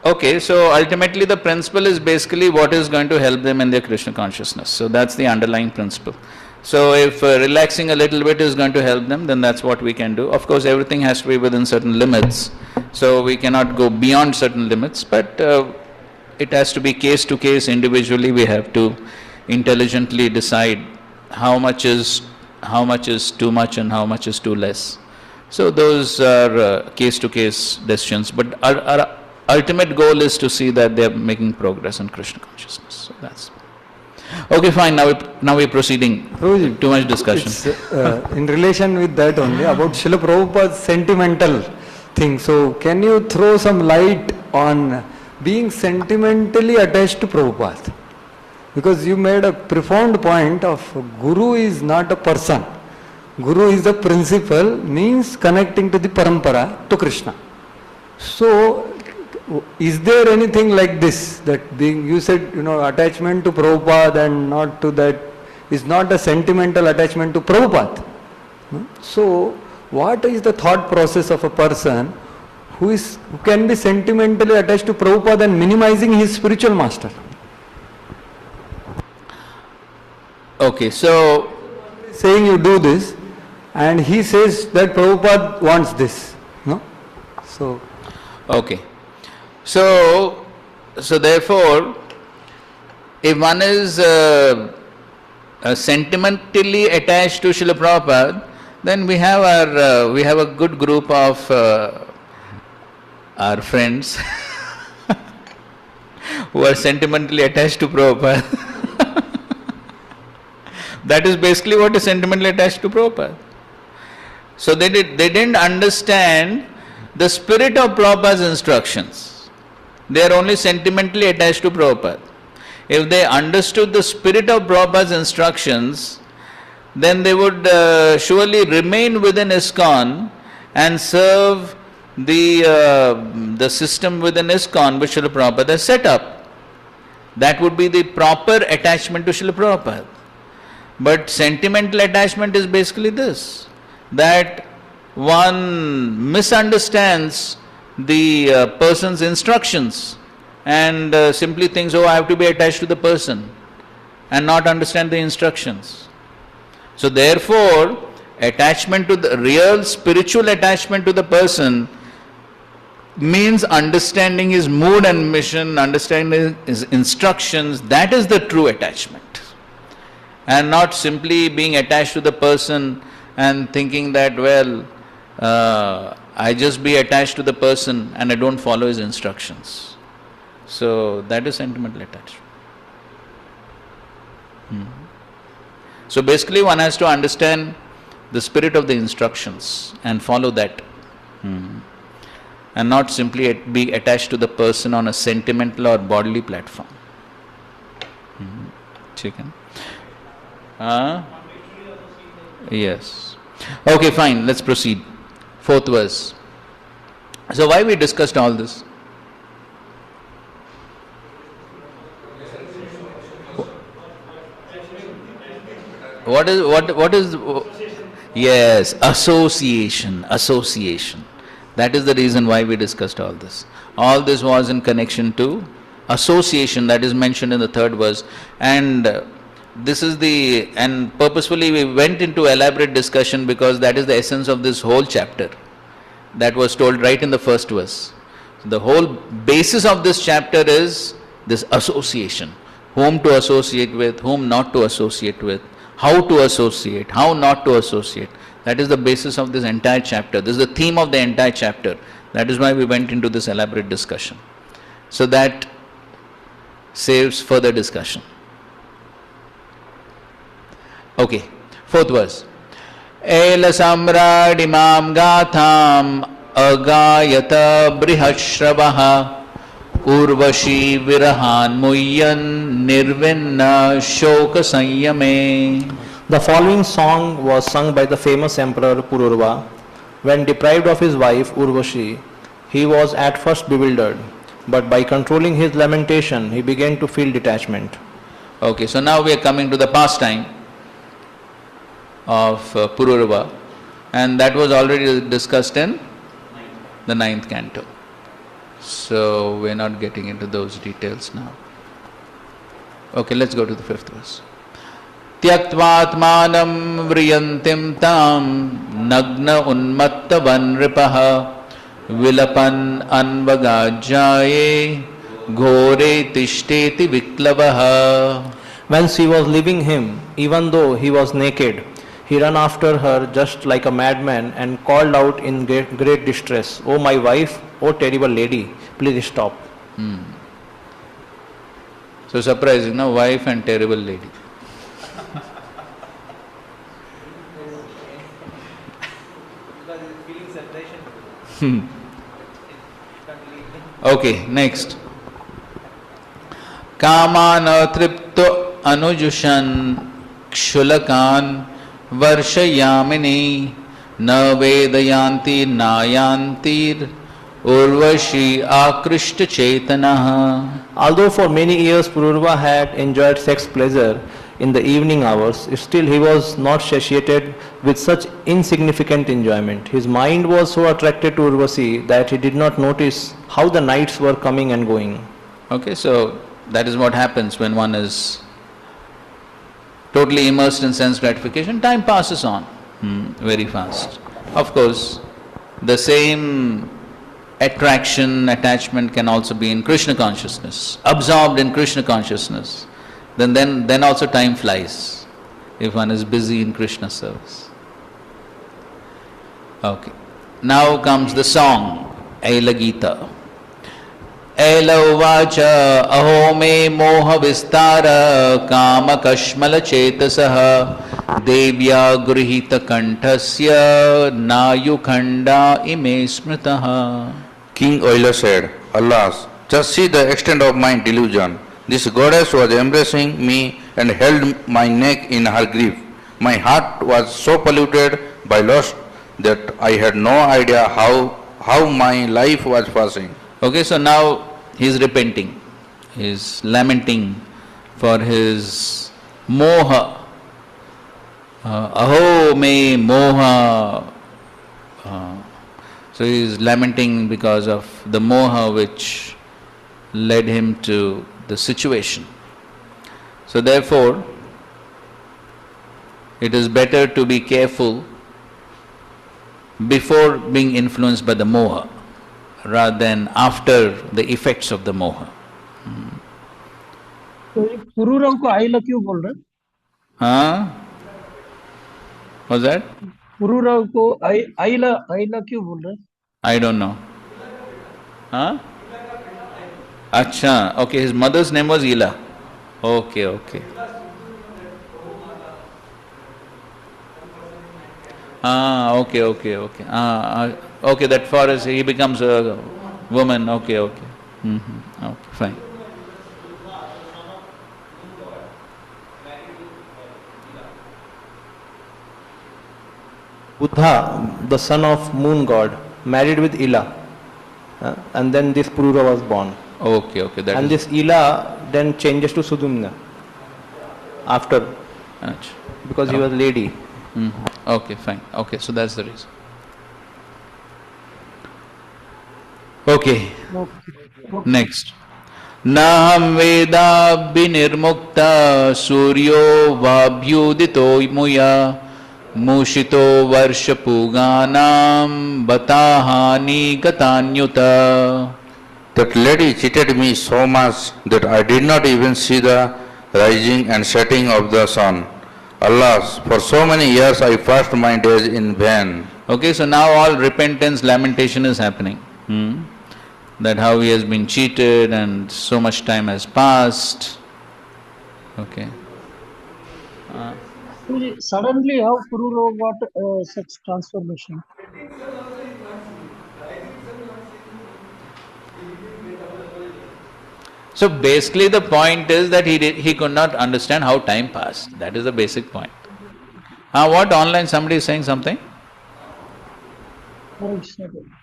Okay, so ultimately the principle is basically what is going to help them in their Krishna consciousness. So that's the underlying principle. So if relaxing a little bit is going to help them, then that's what we can do. Of course, everything has to be within certain limits. So we cannot go beyond certain limits, but it has to be case to case. Individually, we have to intelligently decide how much is too much and how much is too less. So those are case to case decisions. But our ultimate goal is to see that they are making progress in Krishna consciousness. So that's okay. Fine. Now we're proceeding. Prabhuji, too much discussion. It's, in relation with that only, about Srila Prabhupada's sentimental thing. So can you throw some light on being sentimentally attached to Prabhupada? Because you made a profound point of Guru is not a person. Guru is the principle, means connecting to the parampara, to Krishna. So is there anything like this, that being, you said, attachment to Prabhupada and not to that, is not a sentimental attachment to Prabhupada. So what is the thought process of a person who can be sentimentally attached to Prabhupada and minimizing his spiritual master? Okay, so saying you do this, and he says that Prabhupada wants this, no? So okay. So therefore, if one is sentimentally attached to Srila Prabhupada, then we have a good group of our friends who are sentimentally attached to Prabhupada. That is basically what is sentimentally attached to Prabhupada. So they didn't understand the spirit of Prabhupada's instructions. They are only sentimentally attached to Prabhupada. If they understood the spirit of Prabhupada's instructions, then they would surely remain within ISKCON and serve the system within ISKCON which Srila Prabhupada has set up. That would be the proper attachment to Srila Prabhupada. But sentimental attachment is basically this, that one misunderstands the person's instructions and simply thinks, oh, I have to be attached to the person, and not understand the instructions. So therefore, attachment to the real spiritual attachment to the person means understanding his mood and mission, understanding his instructions. That is the true attachment. And not simply being attached to the person and thinking that, well, I just be attached to the person and I don't follow his instructions. So that is sentimental attachment. So basically one has to understand the spirit of the instructions and follow that. and not simply be attached to the person on a sentimental or bodily platform. Chicken. Yes. Okay, fine. Let's proceed. 4th verse. So why we discussed all this? What is yes, association. That is the reason why we discussed all this. All this was in connection to association that is mentioned in the 3rd verse, and purposefully we went into elaborate discussion because that is the essence of this whole chapter that was told right in the 1st verse. So the whole basis of this chapter is this association. Whom to associate with, whom not to associate with, how to associate, how not to associate. That is the basis of this entire chapter. This is the theme of the entire chapter. That is why we went into this elaborate discussion. So that saves further discussion. Okay, 4th verse. Ela samrad imam gatham agayata brihashravaha urvashi virahan muyyan nirvinna shoka sanyame. The following song was sung by the famous emperor Pururva. When deprived of his wife Urvashi, he was at first bewildered, but by controlling his lamentation, he began to feel detachment. Okay, so now we are coming to the pastime of Pururva, and that was already discussed in the 9th canto. So we are not getting into those details now. Okay, let's go to the 5th verse. Tyaktvatmanam vriyantim tam nagna unmatta vanripaha vilapan anvagajaye ghore tishteti viklavaha. When she was leaving him, even though he was naked, he ran after her just like a madman and called out in great distress, "Oh my wife, oh terrible lady, please stop." So surprising, no? Wife and terrible lady. Okay, next. Kamana tripto anujushan kshulakan varshayamini na vedayanti nayantir urvashi akrishta chetanaha. Although for many years Pururva had enjoyed sex pleasure in the evening hours, still he was not satiated with such insignificant enjoyment. His mind was so attracted to Urvasi that he did not notice how the nights were coming and going. Okay, so that is what happens when one is totally immersed in sense gratification. Time passes on very fast. Of course, the same attraction, attachment can also be in Krishna consciousness, absorbed in Krishna consciousness. Then also time flies if one is busy in Krishna service. Okay. Now comes the song, Aila Gita. Aila uvacha aho me moha vistara kama kashmala chetasaha devya grihita kanthasya nayukhanda ime smritaha. King Aila said, "Alas, just see the extent of my delusion. This goddess was embracing me and held my neck in her grief. My heart was so polluted by lust that I had no idea how my life was passing." Okay, so now he is repenting, he is lamenting for his moha. Aho me moha. So he is lamenting because of the moha which led him to the situation. So therefore, it is better to be careful before being influenced by the moha rather than after the effects of the moha. तो पुरुराव को आइला क्यों बोल रहे? हाँ? What's that? पुरुराव को आइला क्यों बोल रहे? I don't know. Huh? Acha, okay, his mother's name was Ila. Okay. Okay, okay. Okay, that forest, he becomes a woman. Okay, okay. Okay, fine. Buddha, the son of moon god, married with Ila, and then this Purura was born. Okay, okay. And this Ila then changes to Sudumna after, because he was lady. Okay, fine. Okay, so that's the reason. Okay. Next. Naham veda binirmukta suryo vabhyudito muya mushito varshapuganam batahani gatanyuta. That lady cheated me so much that I did not even see the rising and setting of the sun. Alas, for so many years I passed my days in vain. Okay, so now all repentance, lamentation is happening. That how he has been cheated and so much time has passed. Okay. Suddenly how Purura got such transformation? So basically the point is that he could not understand how time passed. That is the basic point. What online somebody is saying something?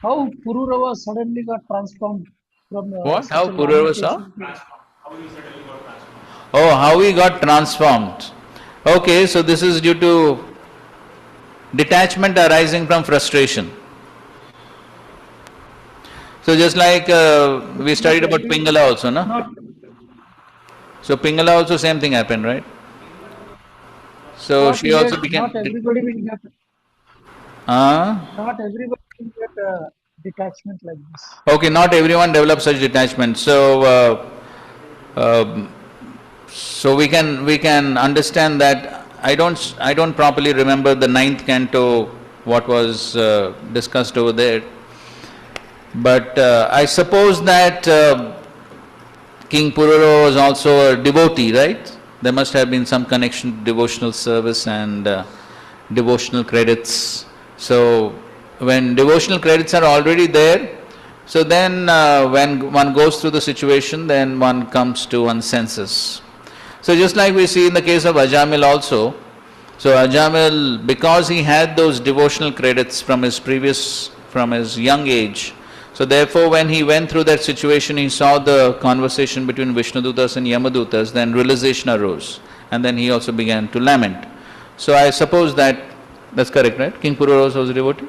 How Pururava suddenly got transformed from what? How Pururava saw? Oh, how he got transformed. Okay, so this is due to detachment arising from frustration. So just like we studied about Pingala also, no? So Pingala also same thing happened, right? So she also became... Not everybody will get... Not everybody will get detachment like this. Okay, not everyone develops such detachment. So so we can understand that. I don't properly remember the 9th canto, what was discussed over there. But I suppose that King Purura was also a devotee, right? There must have been some connection to devotional service and devotional credits. So when devotional credits are already there, so then when one goes through the situation, then one comes to one's senses. So just like we see in the case of Ajamil also, so Ajamil, because he had those devotional credits from his young age, so therefore when he went through that situation, he saw the conversation between Vishnudutas and Yamadutas, then realization arose, and then he also began to lament. So I suppose that's correct, right? King Purura was a devotee?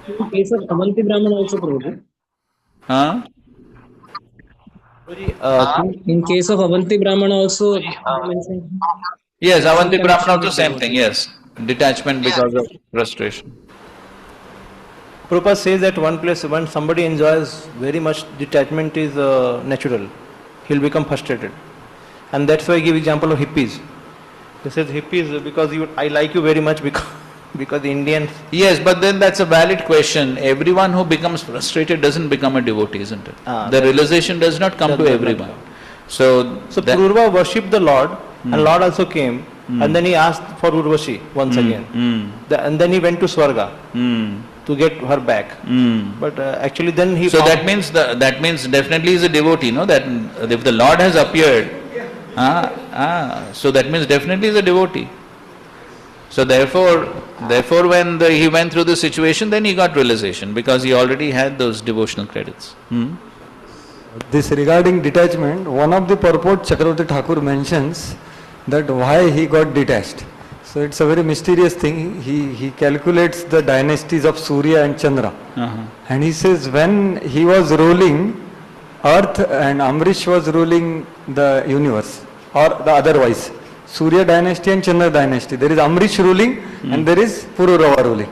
In case of Avanti Brahman also, Prabhupada. In case of Avanti Brahman also mentioned. Yes, Avanti Brahman also same thing, yes. Detachment because of frustration. Prabhupada says that one place when somebody enjoys very much, detachment is natural. He'll become frustrated. And that's why I give example of hippies. He says hippies because I like you very much because the Indians... Yes, but then that's a valid question. Everyone who becomes frustrated doesn't become a devotee, isn't it? The realization does not come to everyone. So Pururava worshipped the Lord and Lord also came and then he asked for Urvashi once again. And then he went to Swarga to get her back. But actually then he... So that means definitely he is a devotee, no? That if the Lord has appeared, so that means definitely he is a devotee. So therefore when he went through the situation, then he got realization because he already had those devotional credits. This regarding detachment, one of the purport Chakravarti Thakur mentions that why he got detached. So it's a very mysterious thing. He calculates the dynasties of Surya and Chandra. And he says when he was ruling Earth and Amrish was ruling the universe, or the otherwise, Surya dynasty and Chandra dynasty. There is Amrish ruling and there is Pururava ruling.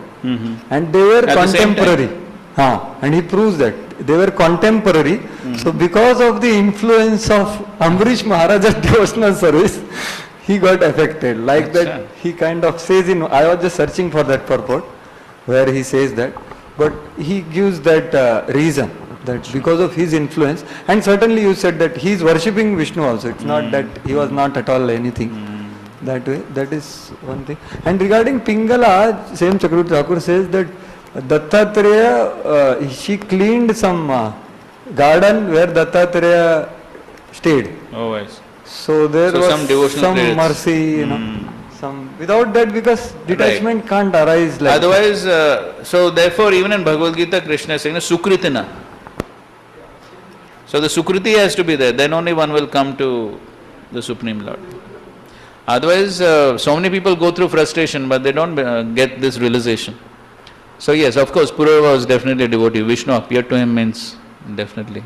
And they were contemporary. And he proves that. They were contemporary. So because of the influence of Amrish Maharaja's devotional service, he got affected. Like that he kind of says I was just searching for that purport where he says that. But he gives that reason. That because of his influence, and certainly you said that he is worshipping Vishnu also. It's not that he was not at all anything. that way. That is one thing. And regarding Pingala, same Chakravarti Thakur says that Dattatreya, she cleaned some garden where Dattatreya stayed. Oh, I see. So there was some devotional some credits. mercy, you know. Some without that, because detachment can't arise like Otherwise, so therefore, even in Bhagavad Gita, Krishna is saying Sukritina. So the Sukriti has to be there, then only one will come to the Supreme Lord. Otherwise, so many people go through frustration, but they don't get this realization. So yes, of course, Purava was definitely a devotee. Vishnu appeared to him means definitely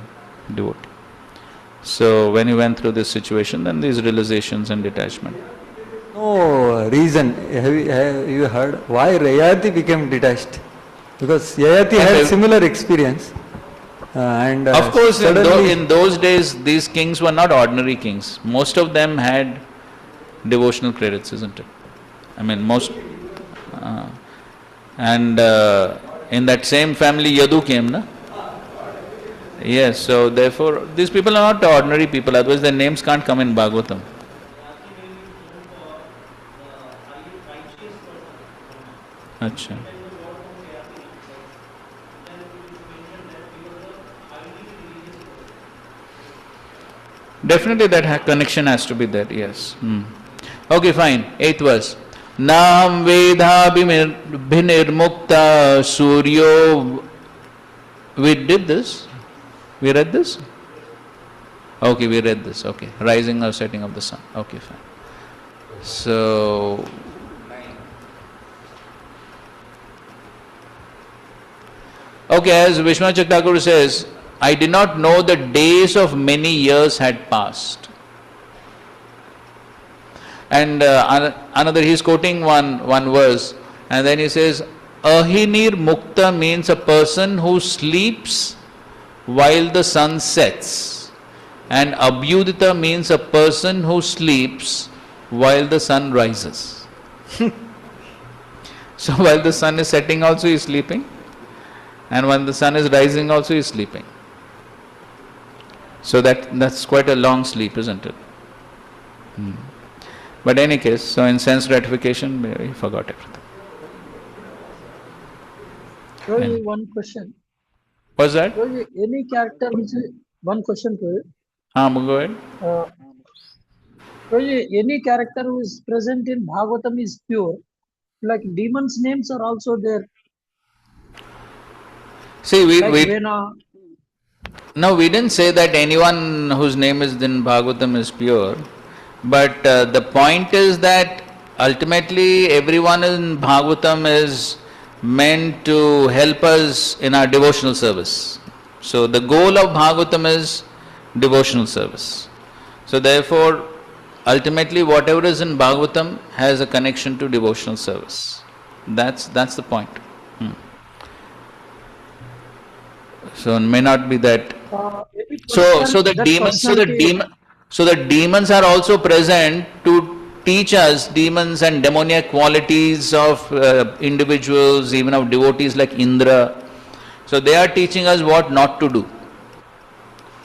devotee. So when he went through this situation, then these realizations and detachment. no reason. Have you heard why Yayati became detached? Because Yayati had similar experience. And of course, suddenly in those days, these kings were not ordinary kings. Most of them had devotional credits, isn't it? I mean, most. And in that same family, Yadu came, na? Yes, so therefore, these people are not ordinary people, otherwise their names can't come in Bhagavatam. Achha. Definitely that connection has to be there, yes. Okay, fine. 8th verse. Nam vedha bhinirmukta suryo. We did this? We read this? Okay, we read this. Okay. Rising or setting of the sun. Okay, fine. So, okay, as Vishwanath Thakur says, I did not know the days of many years had passed. And another, he is quoting one verse, and then he says, Ahinir Mukta means a person who sleeps while the sun sets. And Abhyudita means a person who sleeps while the sun rises. So while the sun is setting also he is sleeping, and when the sun is rising also he is sleeping. So that's quite a long sleep, isn't it? But in any case, so in sense gratification, he forgot everything. Roji, one question. What's that? Roji, any character which is, one question to you. Go ahead. Roji, any character who is present in Bhagavatam is pure. Like demons' names are also there. See, we Vena. no, we didn't say that anyone whose name is in Bhagavatam is pure. But the point is that ultimately everyone in Bhagavatam is meant to help us in our devotional service. So the goal of Bhagavatam is devotional service. So therefore, ultimately whatever is in Bhagavatam has a connection to devotional service. That's the point. So it may not be that. So the demons are also present to teach us demons and demoniac qualities of individuals, even of devotees like Indra. So they are teaching us what not to do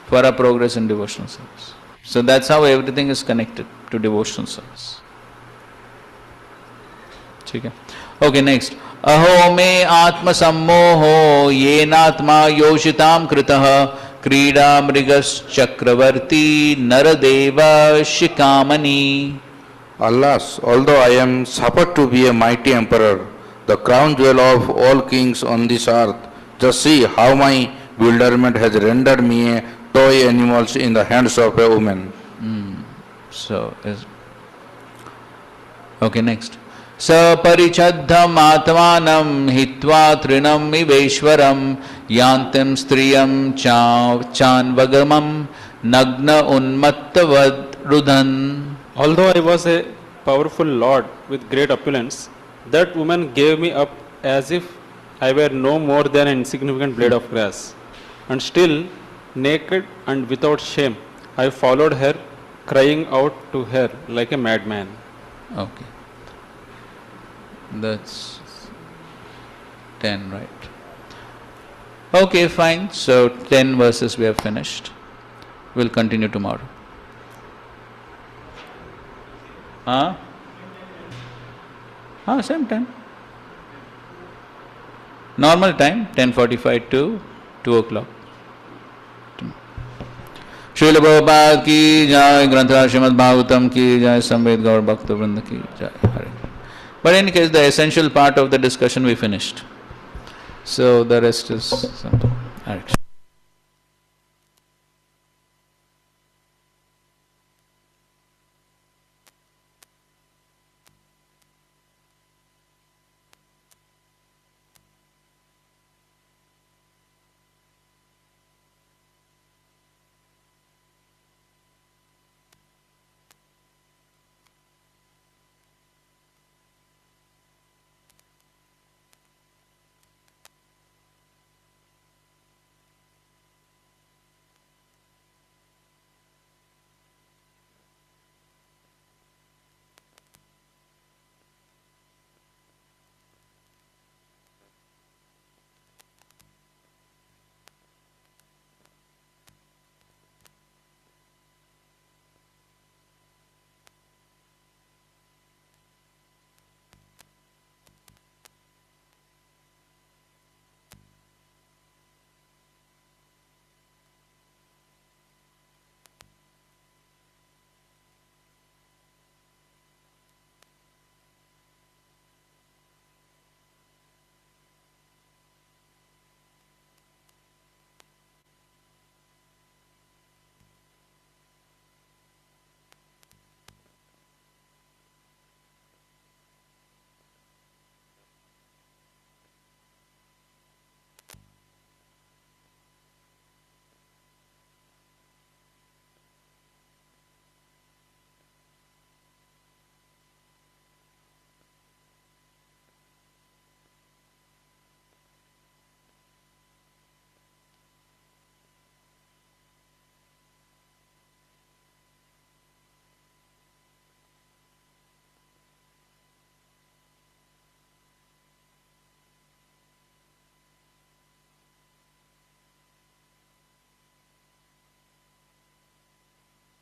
for our progress in devotional service. So that's how everything is connected to devotional service. Okay, next. Aho me atma sammoho yenatma yoshitam kritaha krida mrigas chakravarti naradeva shikamani. Alas, although I am suffered to be a mighty emperor, the crown jewel of all kings on this earth, just see how my bewilderment has rendered me a toy animals in the hands of a woman. Okay, next. Saparichaddham atmanam hitva trinam iveshwaram yantim striyam chanvagamam nagna unmattavad rudhan. Although I was a powerful lord with great opulence, that woman gave me up as if I were no more than an insignificant blade of grass. And still, naked and without shame, I followed her, crying out to her like a madman. Okay. That's 10, right? Okay, fine. So 10 verses we have finished. We'll continue tomorrow. Same time. Normal time, 10:45 to 2 o'clock. Srila Prabhupada ki jai, Granthara Srimad Bhagavatam ki jai, Samved Gaur Bhaktivinoda ki jai. Hare. But in any case, the essential part of the discussion we finished. So the rest is something. Hare Krishna.